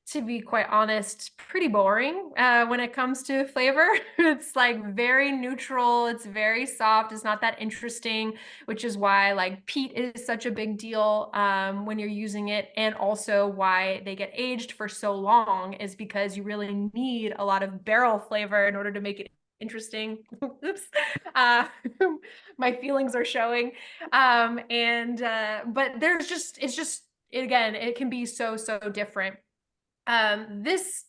to be quite honest, pretty boring when it comes to flavor. It's like very neutral. It's very soft. It's not that interesting, which is why like peat is such a big deal when you're using it. And also why they get aged for so long is because you really need a lot of barrel flavor in order to make it interesting. Oops. My feelings are showing. But it's just, again, it can be so different. This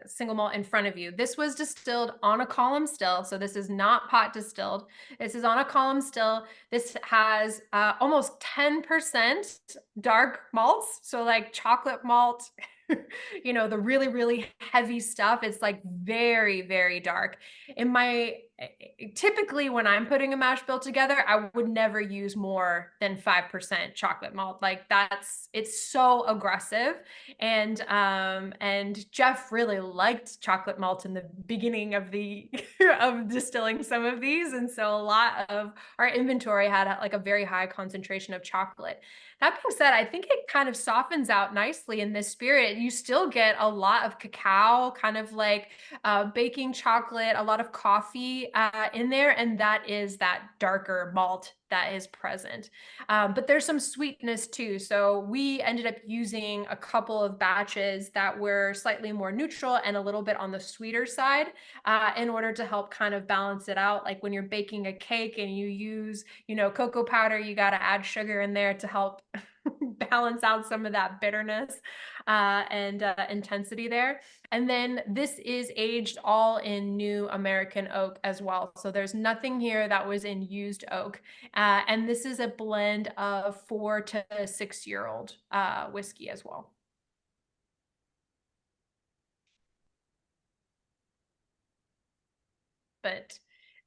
single malt in front of you, this was distilled on a column still. So this is not pot distilled. This is on a column still. This has almost 10% dark malts. So like chocolate malt, the really, really heavy stuff. It's like very, very dark. Typically when I'm putting a mash bill together, I would never use more than 5% chocolate malt. Like it's so aggressive. And Jeff really liked chocolate malt in the beginning of of distilling some of these. And so a lot of our inventory had like a very high concentration of chocolate. That being said, I think it kind of softens out nicely in this spirit. You still get a lot of cacao, kind of like baking chocolate, a lot of coffee in there, and that is that darker malt that is present. But there's some sweetness too. So we ended up using a couple of batches that were slightly more neutral and a little bit on the sweeter side in order to help kind of balance it out. Like when you're baking a cake and you use, cocoa powder, you got to add sugar in there to help balance out some of that bitterness and intensity there. And then this is aged all in new American oak as well. So there's nothing here that was in used oak. And this is a blend of 4 to 6 year old whiskey as well. But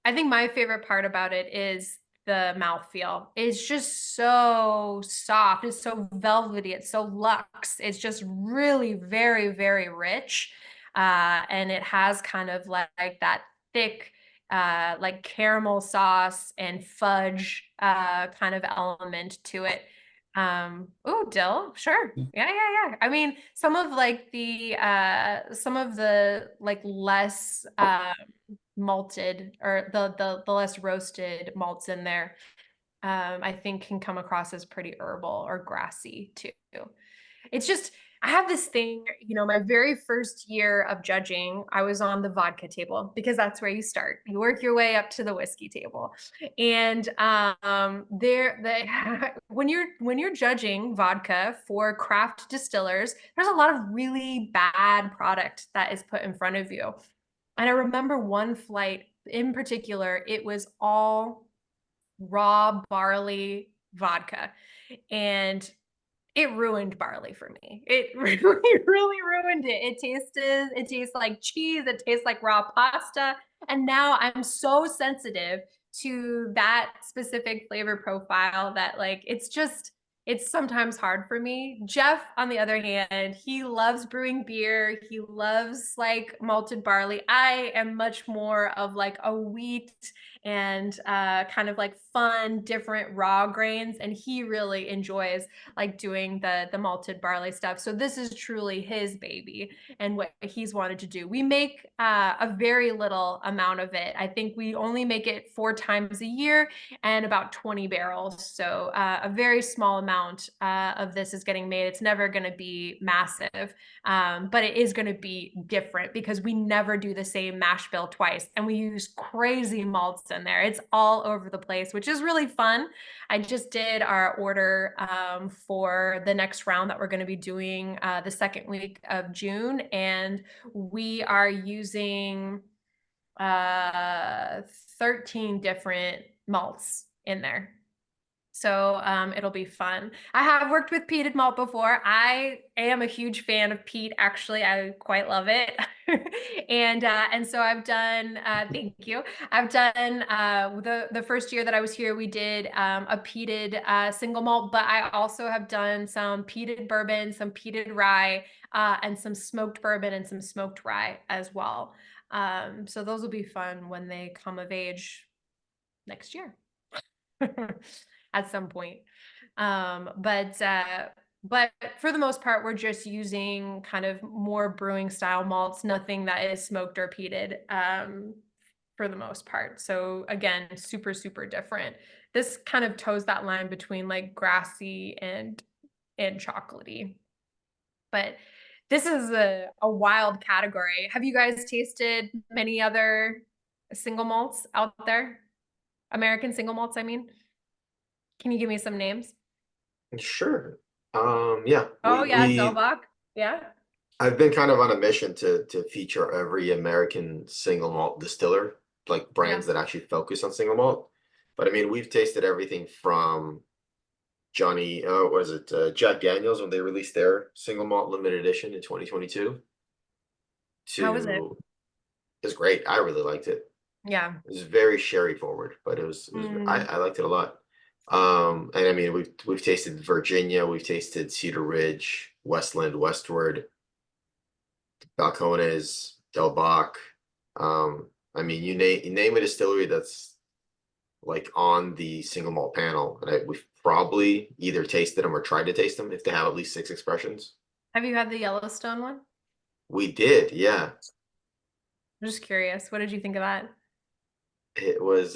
I think my favorite part about it is the mouthfeel. It's just so soft. It's so velvety. It's so luxe. It's just really very, very rich. And it has kind of like that thick, like caramel sauce and fudge kind of element to it. Oh, dill, sure. Yeah. I mean, some of the like less malted, or the less roasted malts in there, I think can come across as pretty herbal or grassy too. It's just, I have this thing, my very first year of judging, I was on the vodka table because that's where you start. You work your way up to the whiskey table. And when you're judging vodka for craft distillers, there's a lot of really bad product that is put in front of you. And I remember one flight in particular, it was all raw barley vodka. And it ruined barley for me. It really, really ruined it. It tastes like cheese. It tastes like raw pasta. And now I'm so sensitive to that specific flavor profile that like, it's sometimes hard for me. Jeff, on the other hand, he loves brewing beer. He loves like malted barley. I am much more of like a wheat and kind of like fun, different raw grains. And he really enjoys like doing the malted barley stuff. So this is truly his baby and what he's wanted to do. We make a very little amount of it. I think we only make it 4 times a year and about 20 barrels. So a very small amount amount of this is getting made. It's never going to be massive, but it is going to be different because we never do the same mash bill twice, and we use crazy malts in there. It's all over the place, which is really fun. I just did our order for the next round that we're going to be doing the second week of June, and we are using 13 different malts in there. So it'll be fun. I have worked with peated malt before. I am a huge fan of peat. Actually, I quite love it. and so I've done. Thank you. I've done the first year that I was here. We did a peated single malt, but I also have done some peated bourbon, some peated rye, and some smoked bourbon and some smoked rye as well. So those will be fun when they come of age next year. At some point. But for the most part, we're just using kind of more brewing style malts, nothing that is smoked or peated for the most part. So again, super, super different. This kind of toes that line between like grassy and chocolatey. But this is a wild category. Have you guys tasted many other single malts out there? American single malts, I mean? Can you give me some names? Sure. Yeah. Oh yeah, Delbach. Yeah. I've been kind of on a mission to feature every American single malt distiller, like brands that actually focus on single malt. But I mean, we've tasted everything from Jack Daniels when they released their single malt limited edition in 2022. How was it? It's great. I really liked it. Yeah. It was very sherry forward, but it was I liked it a lot. And I mean, we've tasted Virginia, we've tasted Cedar Ridge, Westland, Westward, Balcones, Del Bach. I mean, you name a distillery that's like on the single malt panel, and we've probably either tasted them or tried to taste them if they have at least 6 expressions. Have you had the Yellowstone one? We did, yeah. I'm just curious. What did you think of that? It was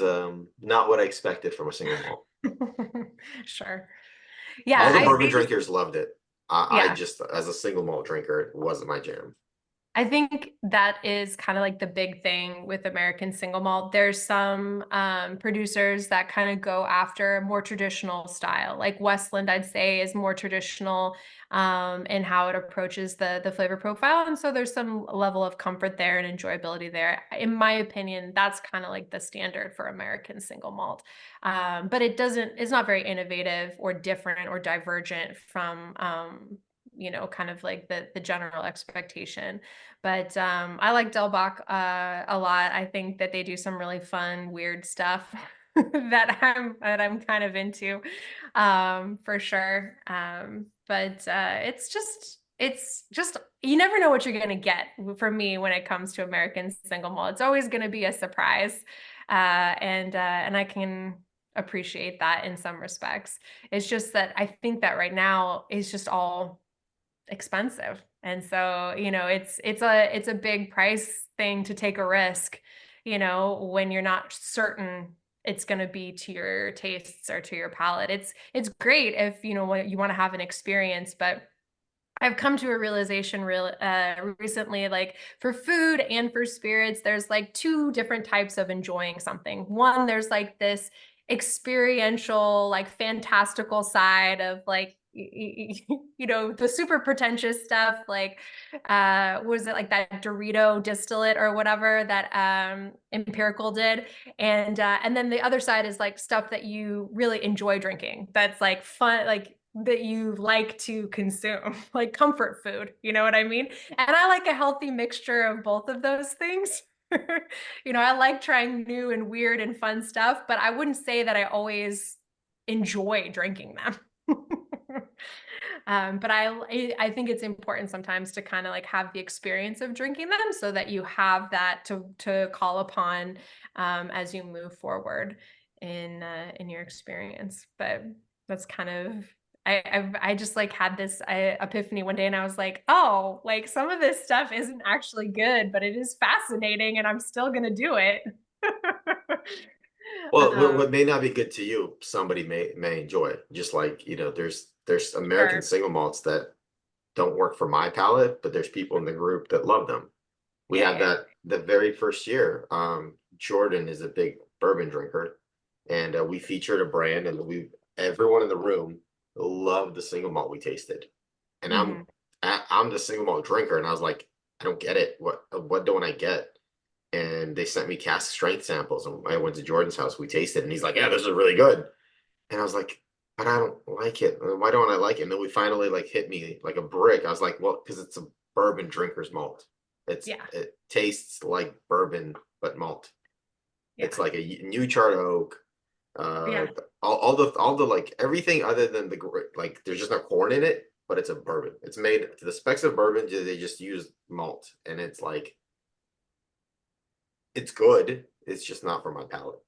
not what I expected from a single malt. Sure. Yeah. All the bourbon drinkers loved it. I Yeah. just, as a single malt drinker, it wasn't my jam. I think that is kind of like the big thing with American single malt. There's some producers that kind of go after more traditional style. Like Westland, I'd say, is more traditional in how it approaches the flavor profile. And so there's some level of comfort there and enjoyability there. In my opinion, that's kind of like the standard for American single malt. But it's not very innovative or different or divergent from kind of like the general expectation. But I like Delbach a lot. I think that they do some really fun, weird stuff that I'm kind of into, for sure. But it's just you never know what you're gonna get from me when it comes to American single malt. It's always gonna be a surprise, and I can appreciate that in some respects. It's just that I think that right now is just all expensive. And so, it's a big price thing to take a risk, when you're not certain it's going to be to your tastes or to your palate. It's great if, you want to have an experience, but I've come to a realization recently, like for food and for spirits, there's like 2 different types of enjoying something. One, there's like this experiential, like fantastical side of like, the super pretentious stuff, like, was it like that Dorito distillate or whatever that Empirical did? And then the other side is like stuff that you really enjoy drinking. That's like fun, like that you like to consume, like comfort food, you know what I mean? And I like a healthy mixture of both of those things. I like trying new and weird and fun stuff, but I wouldn't say that I always enjoy drinking them. But I think it's important sometimes to kind of like have the experience of drinking them so that you have that to call upon as you move forward in your experience. But that's kind of I just like had this epiphany one day, and I was like, oh, like some of this stuff isn't actually good, but it is fascinating, and I'm still gonna do it. Well, what Um, may not be good to you, somebody may enjoy. Just like, there's American Sure. single malts that don't work for my palate, but there's people in the group that love them. We Yeah, had yeah. that the very first year. Jordan is a big bourbon drinker, and we featured a brand, and everyone in the room loved the single malt we tasted. And Mhm. I'm the single malt drinker, and I was like, I don't get it. What don't I get? And they sent me cask strength samples, and I went to Jordan's house. We tasted, and he's like, "Yeah, this is really good." And I was like, "But I don't like it. Why don't I like it?" And then we finally like hit me like a brick. I was like, "Well, because it's a bourbon drinker's malt. Yeah. It tastes like bourbon but malt. Yeah. It's like a new charred oak. Yeah. All the like everything other than like there's just no corn in it, but it's a bourbon. It's made to the specs of bourbon. They just use malt, and it's like it's good. It's just not for my palate.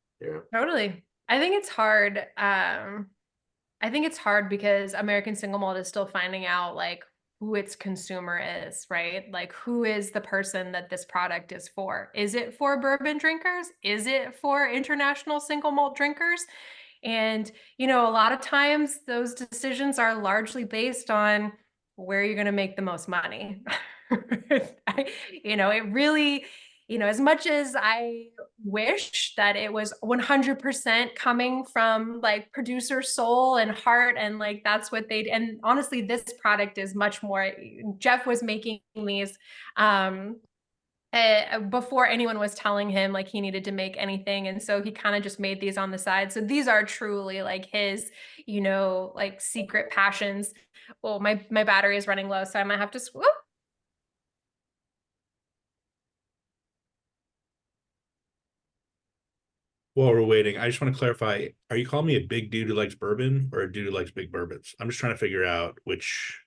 Totally. I think it's hard. I think it's hard because American Single Malt is still finding out like who its consumer is, right? Like who is the person that this product is for? Is it for bourbon drinkers? Is it for international single malt drinkers? And, a lot of times those decisions are largely based on where you're going to make the most money. It really, as much as I wish that it was 100% coming from like producer soul and heart and like that's what and honestly this product is much more. Jeff was making these before anyone was telling him like he needed to make anything, and so he kind of just made these on the side. So these are truly like his like secret passions. Well, my battery is running low, so I might have to While we're waiting, I just want to clarify, are you calling me a big dude who likes bourbon or a dude who likes big bourbons? I'm just trying to figure out which,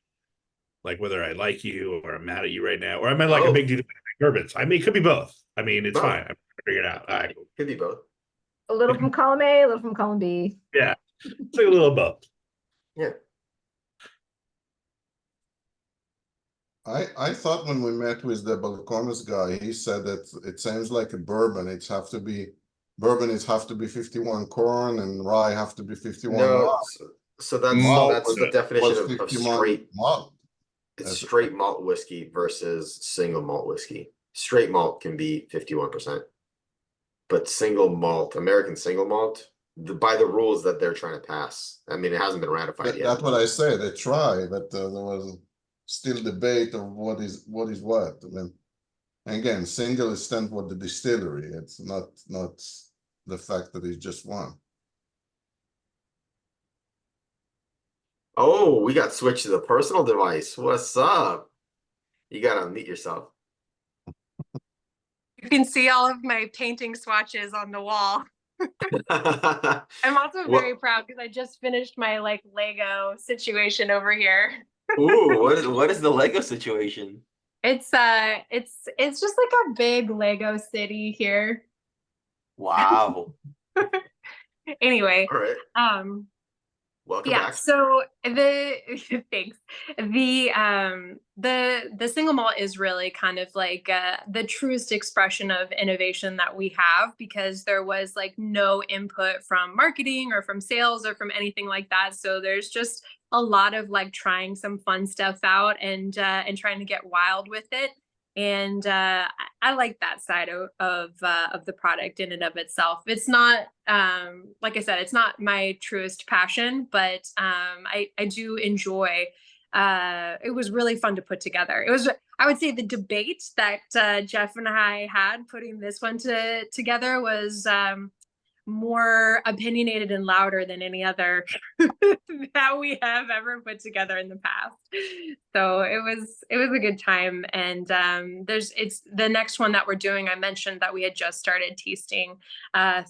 like whether I like you or I'm mad at you right now, or am I like a big dude who likes big bourbons? I mean, it could be both. I mean, it's Both. fine. I'm trying to figure it out. All right. Could be both. A little from column A, a little from column B. Yeah. It's like a little both. Yeah. I thought when we met with the Balcones guy, he said that it sounds like a bourbon. Bourbon is have to be 51 corn and rye have to be 51 No, rye. so that's Malt the definition Was of 51 straight. malt. It's That's- straight malt whiskey versus single malt whiskey. Straight malt can be 51%, but single malt, American single malt, by the rules that they're trying to pass. I mean, it hasn't been ratified yet. That's what I said. They try, but there was still debate of what is what. I mean, again, single is stand for the distillery. It's not the fact that it's just one. Oh, we got switched to the personal device. What's up? You gotta unmute yourself. You can see all of my painting swatches on the wall. I'm also very proud because I just finished my like Lego situation over here. Ooh, what is the Lego situation? It's just like a big Lego city here. Wow. Anyway, All right. Welcome yeah, back. so thanks. The single malt is really kind of like the truest expression of innovation that we have because there was like no input from marketing or from sales or from anything like that. So there's just a lot of like trying some fun stuff out and trying to get wild with it. And I like that side of the product in and of itself. It's not like I said, it's not my truest passion, but I do enjoy. It was really fun to put together. It was, I would say, the debate that Jeff and I had putting this one together was more opinionated and louder than any other that we have ever put together in the past. So it was a good time. And it's the next one that we're doing. I mentioned that we had just started tasting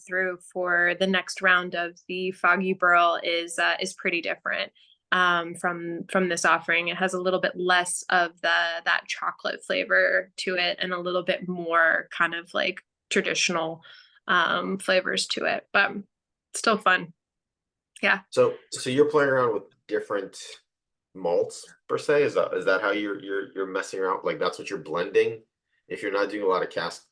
through for the next round of the Foggy Burl is pretty different from this offering. It has a little bit less of that chocolate flavor to it and a little bit more kind of like traditional flavors to it, but still fun. Yeah. So you're playing around with different malts per se? Is that how you're messing around? Like that's what you're blending? If you're not doing a lot of cask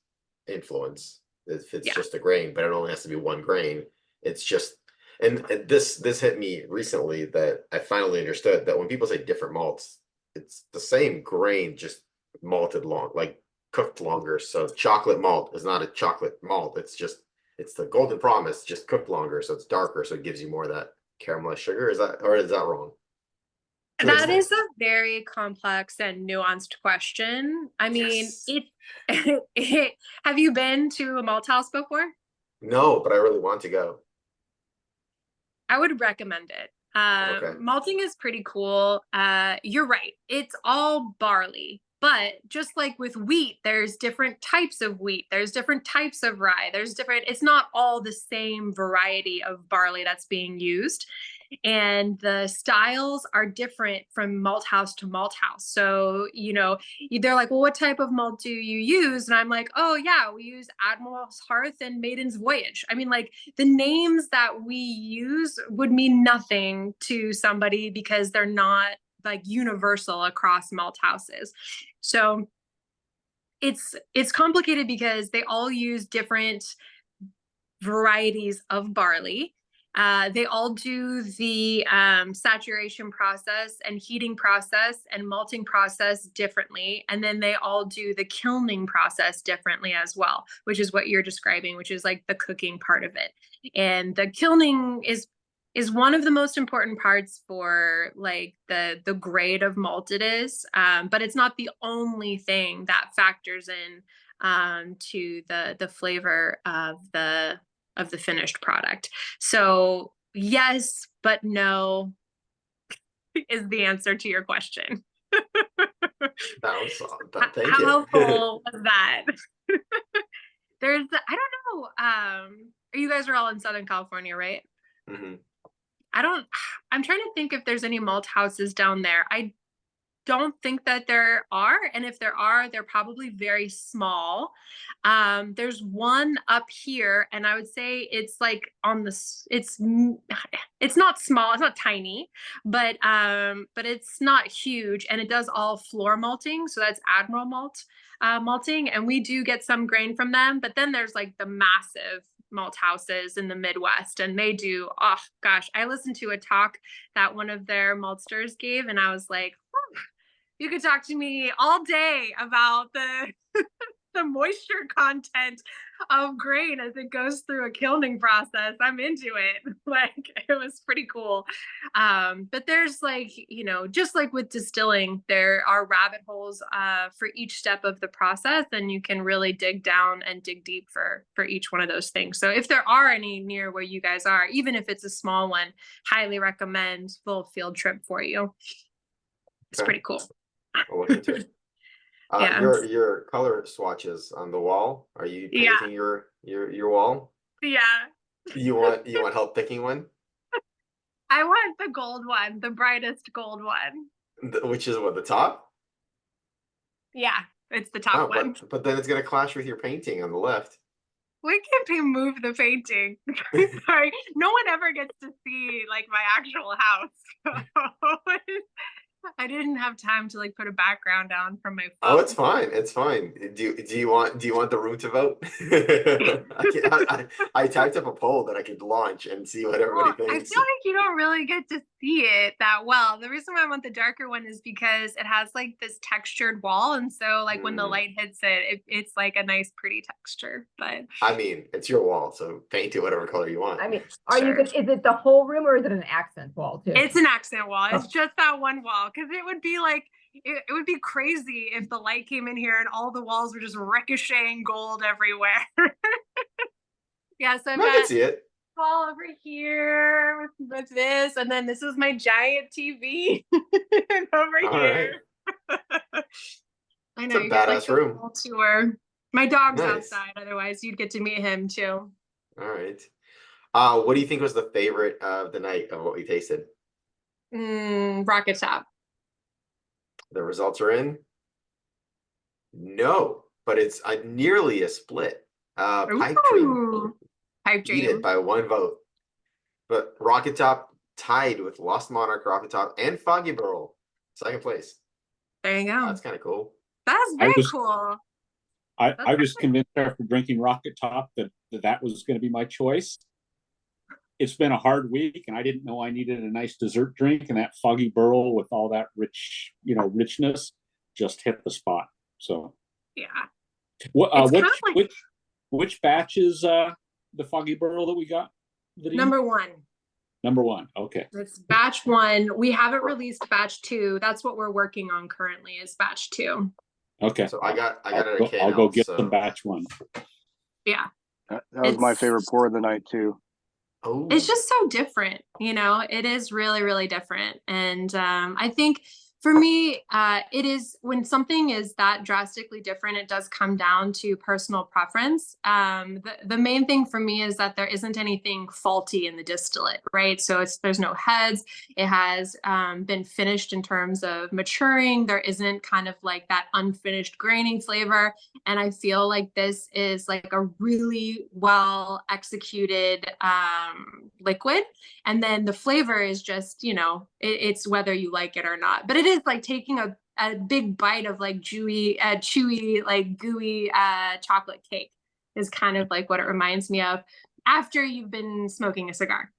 influence, if it's Yeah. just a grain, but it only has to be one grain. It's just, and this hit me recently that I finally understood that when people say different malts, it's the same grain, just malted long, like cooked longer. So chocolate malt is not a chocolate malt. It's the Golden Promise, just cooked longer, so it's darker, so it gives you more of that caramelized sugar. Is that wrong? To an That extent. is a very complex and nuanced question. I mean, Yes. have you been to a malt house before? No, but I really want to go. I would recommend it. Okay. Malting is pretty cool. You're right. It's all barley, but just like with wheat, there's different types of wheat. There's different types of rye. It's not all the same variety of barley that's being used. And the styles are different from malt house to malt house. So, they're like, well, what type of malt do you use? And I'm like, oh, yeah, we use Admiral's Hearth and Maiden's Voyage. I mean, like, the names that we use would mean nothing to somebody because they're not like universal across malt houses. So it's complicated because they all use different varieties of barley. They all do the saturation process and heating process and malting process differently. And then they all do the kilning process differently as well, which is what you're describing, which is like the cooking part of it. And the kilning is one of the most important parts for like the grade of malt it is. But it's not the only thing that factors in to the flavor of the finished product. So yes, but no is the answer to your question. Thank How you. helpful was that? I don't know. You guys are all in Southern California, right? Mhm. I'm trying to think if there's any malt houses down there. I don't think that there are, and if there are, they're probably very small. There's one up here, and I would say it's like it's not small, it's not tiny, but it's not huge, and it does all floor malting, so that's Admiral malting, and we do get some grain from them. But then there's like the massive malt houses in the Midwest, and they do, oh gosh, I listened to a talk that one of their maltsters gave, and I was like, you could talk to me all day about the the moisture content of grain as it goes through a kilning process. I'm into it. Like, it was pretty cool. But there's like, just like with distilling, there are rabbit holes for each step of the process, and you can really dig down and dig deep for each one of those things. So if there are any near where you guys are, even if it's a small one, highly recommend little field trip for you. It's Okay. pretty cool. I'll look into it. Yeah. Your color swatches on the wall. Are you Yeah. painting your wall? Yeah. You want help picking one? I want the gold one, the brightest gold one. Which is what, the top? Yeah, it's the top one. But then it's gonna clash with your painting on the left. We can move the painting. Sorry, no one ever gets to see like my actual house. I didn't have time to like put a background on from my phone. Oh, it's fine. It's fine. Do you want the room to vote? I typed up a poll that I could launch and see what everybody I thinks. feel like you don't really get to see it that well. The reason why I want the darker one is because it has like this textured wall, and so like when the light hits it, it's like a nice pretty texture. But I mean, it's your wall, so paint it whatever color you want. I mean, Sure. is it the whole room or is it an accent wall too? It's an accent wall. It's just that one wall, because it would be like it would be crazy if the light came in here and all the walls were just ricocheting gold everywhere. Yeah, so I've I can got see it. wall over here with this, and then this is my giant TV over All here. I know, It's a you get like badass the room. full tour. My dog's Nice. outside, otherwise you'd get to meet him too. All right. What do you think was the favorite of the night of what we tasted? Rocket Top. The results are in. No, but it's nearly a split. Pipe Dream Ooh, Pipe beat it Dream. by one vote, but Rocket Top tied with Lost Monarch, Rocket Top, and Foggy Burrow, second place. There you go. That's kind of cool. That's I very was- cool. I was convinced after drinking Rocket Top that was going to be my choice. It's been a hard week, and I didn't know I needed a nice dessert drink, and that Foggy Burl with all that richness just hit the spot. So Yeah. Which batch is the Foggy Burl that we got? Number one. Number one. Okay. It's batch one. We haven't released batch two. That's what we're working on currently is batch two. Okay. So I got it at I'll go get so. some batch one. Yeah. That was my favorite pour of the night too. Oh. It's just so different, it is really, really different. And I think for me, it is when something is that drastically different, it does come down to personal preference. The main thing for me is that there isn't anything faulty in the distillate, right? So there's no heads. It has been finished in terms of maturing. There isn't kind of like that unfinished graining flavor. And I feel like this is like a really well executed liquid. And then the flavor is just, it's whether you like it or not. But it is like taking a big bite of like chewy, like gooey chocolate cake is kind of like what it reminds me of after you've been smoking a cigar.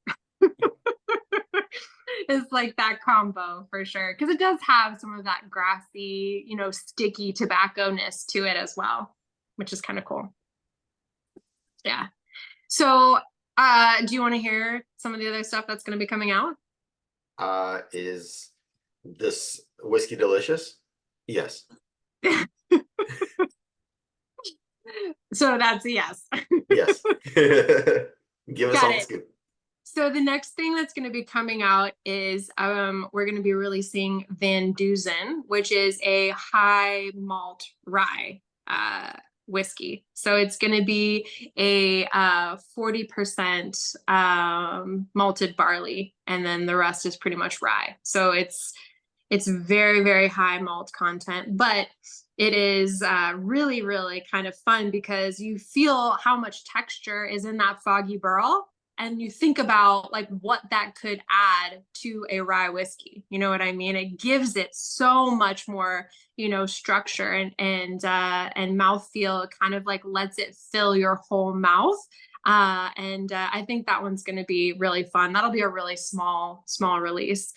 It's like that combo for sure. Because it does have some of that grassy, sticky tobacco-ness to it as well, which is kind of cool. Yeah. So do you want to hear some of the other stuff that's going to be coming out? Is this whiskey delicious? Yes. So that's a yes. Yes. Give us all the scoop. So the next thing that's going to be coming out is we're going to be releasing Van Dusen, which is a high malt rye whiskey. So it's going to be a 40% malted barley, and then the rest is pretty much rye. So it's very, very high malt content, but it is really, really kind of fun because you feel how much texture is in that Foggy Burl. And you think about like what that could add to a rye whiskey. You know what I mean? It gives it so much more, structure and mouthfeel. It kind of like lets it fill your whole mouth. And I think that one's going to be really fun. That'll be a really small release.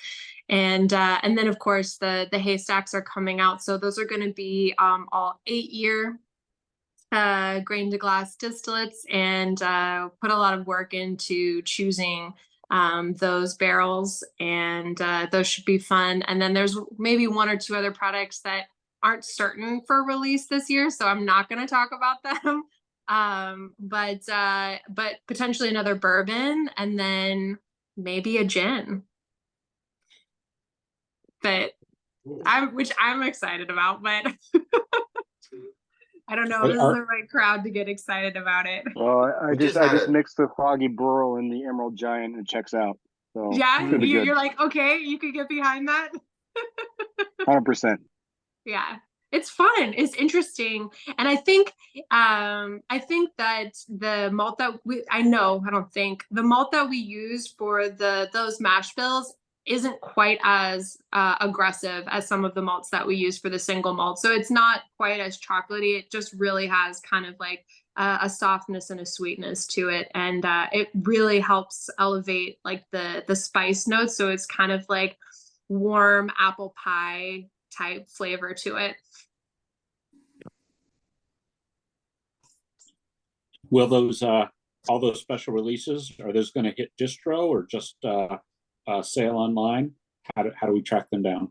And then of course the haystacks are coming out. So those are going to be all 8-year grain to glass distillates, and put a lot of work into choosing those barrels, and those should be fun. And then there's maybe 1 or 2 other products that aren't certain for release this year, so I'm not going to talk about them. But potentially another bourbon, and then maybe a gin. But which I'm excited about, but I don't know if this is the right crowd to get excited about it. Well, I just mixed the Foggy Burl and the Emerald Giant, and it checks out. So yeah, you're like, okay, you could get behind that. 100%. Yeah, it's fun. It's interesting, and I think that the malt that the malt that we use for those mash bills isn't quite as aggressive as some of the malts that we use for the single malt. So it's not quite as chocolatey. It just really has kind of like a softness and a sweetness to it. And it really helps elevate like the spice notes. So it's kind of like warm apple pie type flavor to it. Will those all those special releases, are those going to hit distro or just sale online? How do we track them down?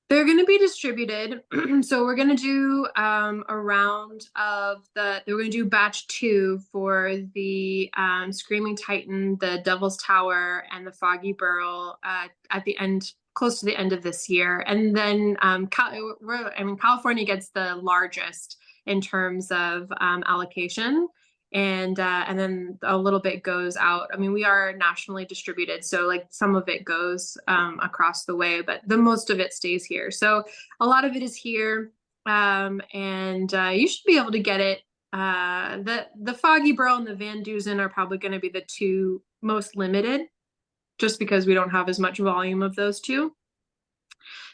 They're going to be distributed. So we're going to do a round of we're going to do batch 2 for the Screaming Titan, the Devil's Tower, and the Foggy Burl at the end, close to the end of this year. And then California gets the largest in terms of allocation. And then a little bit goes out. I mean, we are nationally distributed, so like some of it goes across the way, but the most of it stays here. So a lot of it is here, and you should be able to get it. The Foggy Burl and the Van Dusen are probably going to be the 2 most limited, just because we don't have as much volume of those 2.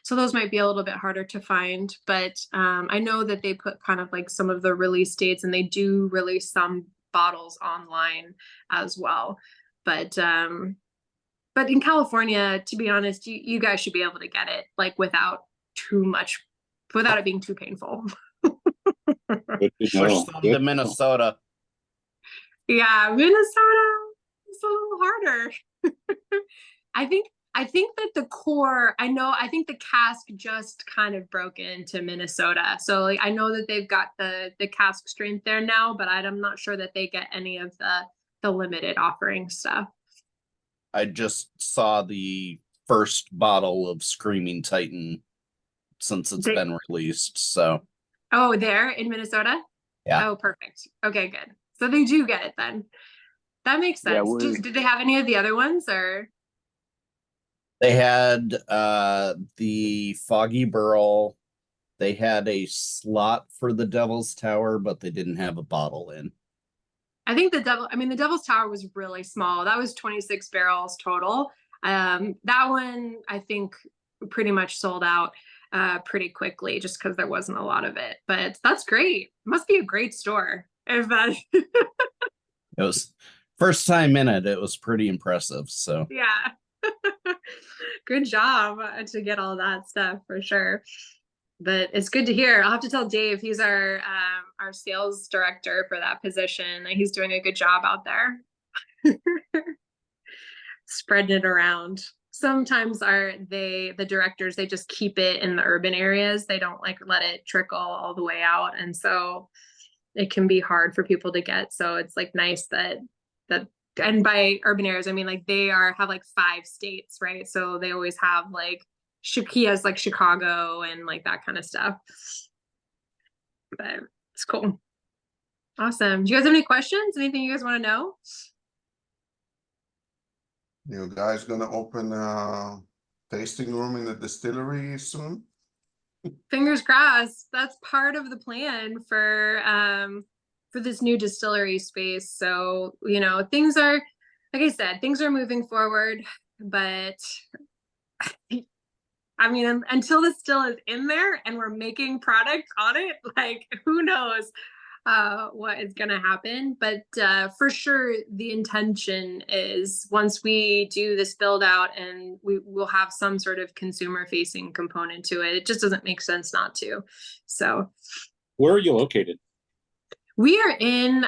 So those might be a little bit harder to find, but I know that they put kind of like some of the release dates, and they do release some bottles online as well. But in California, to be honest, you guys should be able to get it like without it being too painful. Good to Push know. them Good to to know. Minnesota. Yeah, Minnesota is a little harder. I think that the core, I think the cask just kind of broke into Minnesota. So like I know that they've got the cask strength there now, but I'm not sure that they get any of the limited offering stuff. I just saw the first bottle of Screaming Titan since it's been released. So Oh, there in Minnesota? Yeah. Oh, perfect. Okay, good. So they do get it then. That makes Yeah, sense. Did they have any of the other ones or? they had the Foggy Burl. They had a slot for the Devil's Tower, but they didn't have a bottle in. I think the Devil's Tower was really small. That was 26 barrels total. That one I think pretty much sold out pretty quickly just because there wasn't a lot of it. But that's great. Must be a great store. If that It was first time in it. It was pretty impressive. So yeah. Good job to get all that stuff for sure. But it's good to hear. I'll have to tell Dave, he's our sales director for that position. He's doing a good job out there. Spreading it around. Sometimes the directors, they just keep it in the urban areas. They don't like let it trickle all the way out. And so it can be hard for people to get. So it's like nice that and by urban areas, I mean like they have like 5 states, right? So they always have like he has like Chicago and like that kind of stuff. But it's cool. Awesome. Do you guys have any questions? Anything you guys want to know? You guys gonna open a tasting room in the distillery soon? Fingers crossed. That's part of the plan for this new distillery space. So, things are, like I said, things are moving forward, but I mean, until the still is in there and we're making product on it, like who knows what is going to happen. But for sure, the intention is once we do this build out and we will have some sort of consumer facing component to it. It just doesn't make sense not to. So where are you located? We are in,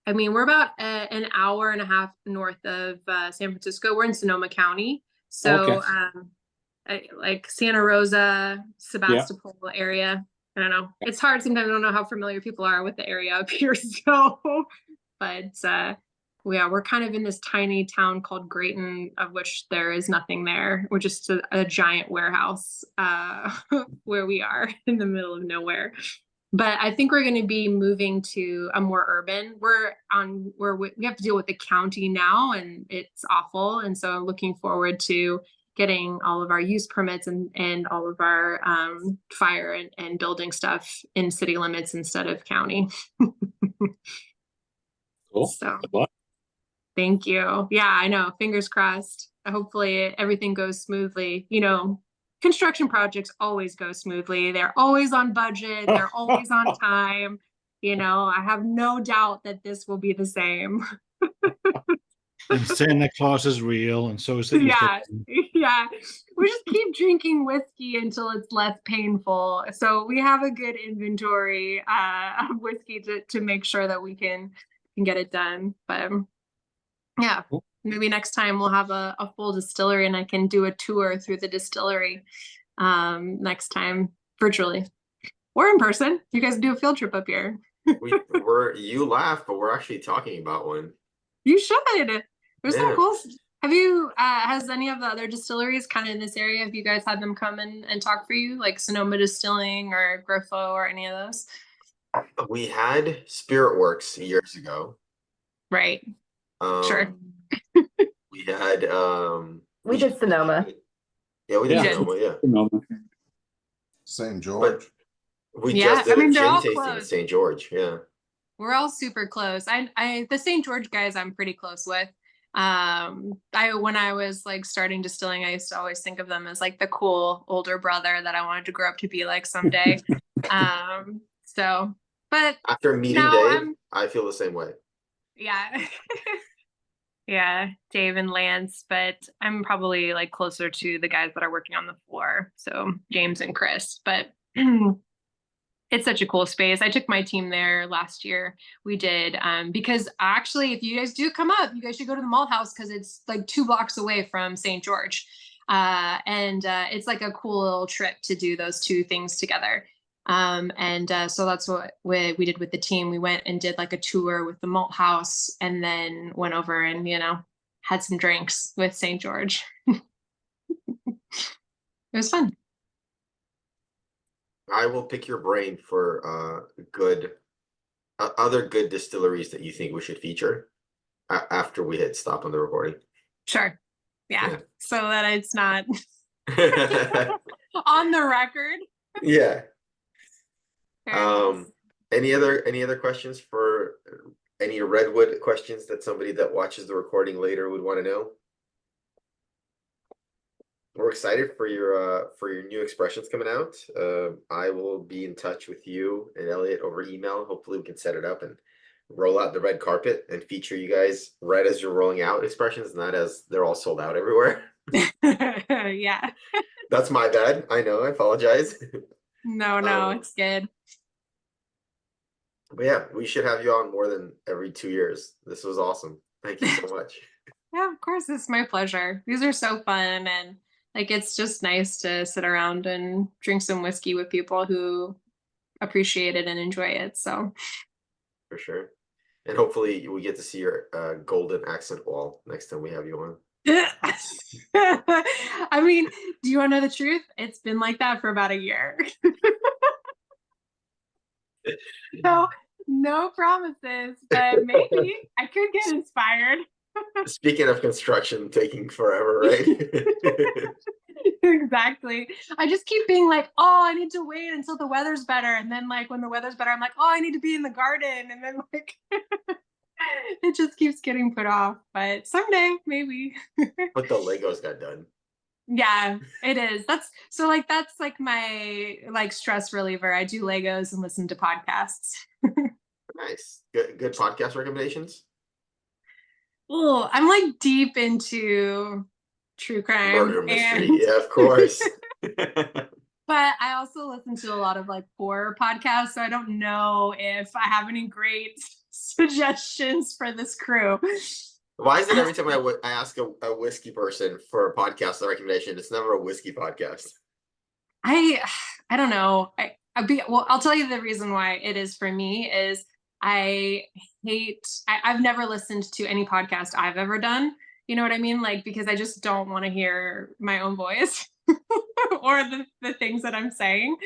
we're about an hour and a half north of San Francisco. We're in Sonoma County. So like Santa Rosa, Sebastopol area. I don't know. It's hard sometimes. I don't know how familiar people are with the area up here. So, but we're kind of in this tiny town called Grayton, of which there is nothing there. We're just a giant warehouse where we are in the middle of nowhere. But I think we're going to be moving to a more urban. We have to deal with the county now, and it's awful. And so looking forward to getting all of our use permits and all of our fire and building stuff in city limits instead of county. Cool. So good luck. Thank you. Yeah, I know. Fingers crossed. Hopefully everything goes smoothly. Construction projects always go smoothly. They're always on budget. They're always on time. I have no doubt that this will be the same. And Santa Claus is real, and so is the Easter Bunny. Yeah. We just keep drinking whiskey until it's less painful. So we have a good inventory of whiskey to make sure that we can get it done. But yeah. Cool. Maybe next time we'll have a full distillery and I can do a tour through the distillery next time virtually or in person. You guys do a field trip up here. You laugh, but we're actually talking about one. You should. There's some cool. Have you, has any of the other distilleries kind of in this area, have you guys had them come and talk for you, like Sonoma Distilling or Grifo or any of those? We had Spirit Works years ago. Right. Sure. We had We did Sonoma. Yeah, we did Yeah. Sonoma, yeah. Sonoma. St. George. But we Yeah, just did a they're gin all tasting at close. St. George, yeah. We're all super close. The St. George guys I'm pretty close with. When I was like starting distilling, I used to always think of them as like the cool older brother that I wanted to grow up to be like someday. But After meeting now Dave, I feel the same way. yeah. Yeah, Dave and Lance, but I'm probably like closer to the guys that are working on the floor. So James and Chris, but it's such a cool space. I took my team there last year. We did, because actually, if you guys do come up, you guys should go to the Malt House because it's like 2 blocks away from St. George. And it's like a cool little trip to do those 2 things together. So that's what we did with the team. We went and did like a tour with the Malt House and then went over and, had some drinks with St. George. It was fun. I will pick your brain for other good distilleries that you think we should feature after we hit stop on the recording. Sure. Yeah. So that it's not on the record. Yeah. Any other questions for any Redwood questions that somebody that watches the recording later would want to know? We're excited for your new expressions coming out. I will be in touch with you and Elliot over email. Hopefully we can set it up and roll out the red carpet and feature you guys right as you're rolling out expressions, not as they're all sold out everywhere. Yeah. That's my bad. I know. I apologize. No, it's good. But yeah, we should have you on more than every 2 years. This was awesome. Thank you so much. Yeah, of course. It's my pleasure. These are so fun. And like, it's just nice to sit around and drink some whiskey with people who appreciate it and enjoy it. So for sure. And hopefully we get to see your golden accent wall next time we have you on. I mean, do you want to know the truth? It's been like that for about a year. So no promises, but maybe I could get inspired. Speaking of construction taking forever, right? Exactly. I just keep being like, oh, I need to wait until the weather's better. And then like when the weather's better, I'm like, oh, I need to be in the garden. And then like it just keeps getting put off. But someday, maybe. But the Legos got done. Yeah, it is. That's like my like stress reliever. I do Legos and listen to podcasts. Nice. Good podcast recommendations. Oh, I'm like deep into true crime. Murder mystery. Yeah, of course. But I also listen to a lot of like horror podcasts, so I don't know if I have any great suggestions for this crew. Why is it every time I ask a whiskey person for a podcast recommendation, it's never a whiskey podcast? I don't know. I'll tell you the reason why it is for me is I've never listened to any podcast I've ever done. You know what I mean? Like, because I just don't want to hear my own voice or the things that I'm saying.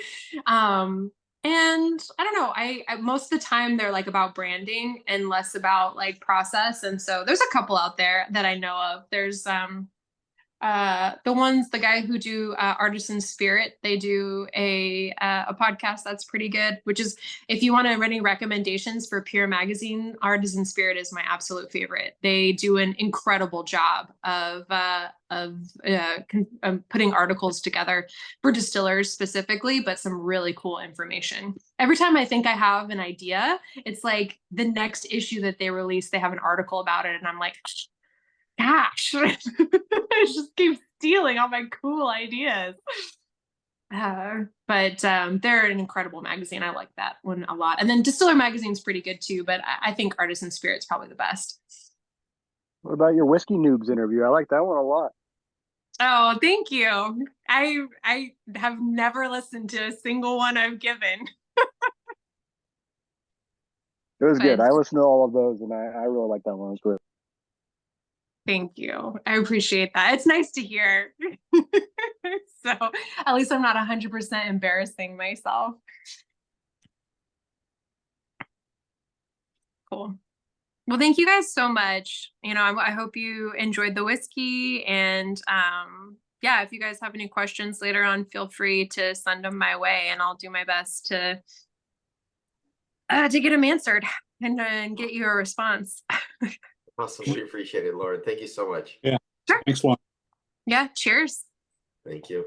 And I don't know, I most of the time they're like about branding and less about like process. And so there's a couple out there that I know of. There's the guy who do Artisan Spirit, they do a podcast that's pretty good, which is, if you want to any recommendations for Pure Magazine, Artisan Spirit is my absolute favorite. They do an incredible job of putting articles together for distillers specifically, but some really cool information. Every time I think I have an idea, it's like the next issue that they release, they have an article about it, and I'm like, gosh, I just keep stealing all my cool ideas. But they're an incredible magazine. I like that one a lot. And then Distiller Magazine's pretty good too, but I think Artisan Spirit's probably the best. What about your Whiskey Noobs interview? I like that one a lot. Oh, thank you. I have never listened to a single one I've given. It was good. I listened to all of those, and I really like that one. It was good. Thank you. I appreciate that. It's nice to hear. So at least I'm not 100% embarrassing myself. Cool. Well, thank you guys so much. I hope you enjoyed the whiskey, and yeah, if you guys have any questions later on, feel free to send them my way, and I'll do my best to get them answered and get you a response. Awesome. We appreciate it, Lauren. Thank you so much. Thanks, Juan. Yeah, cheers. Thank you.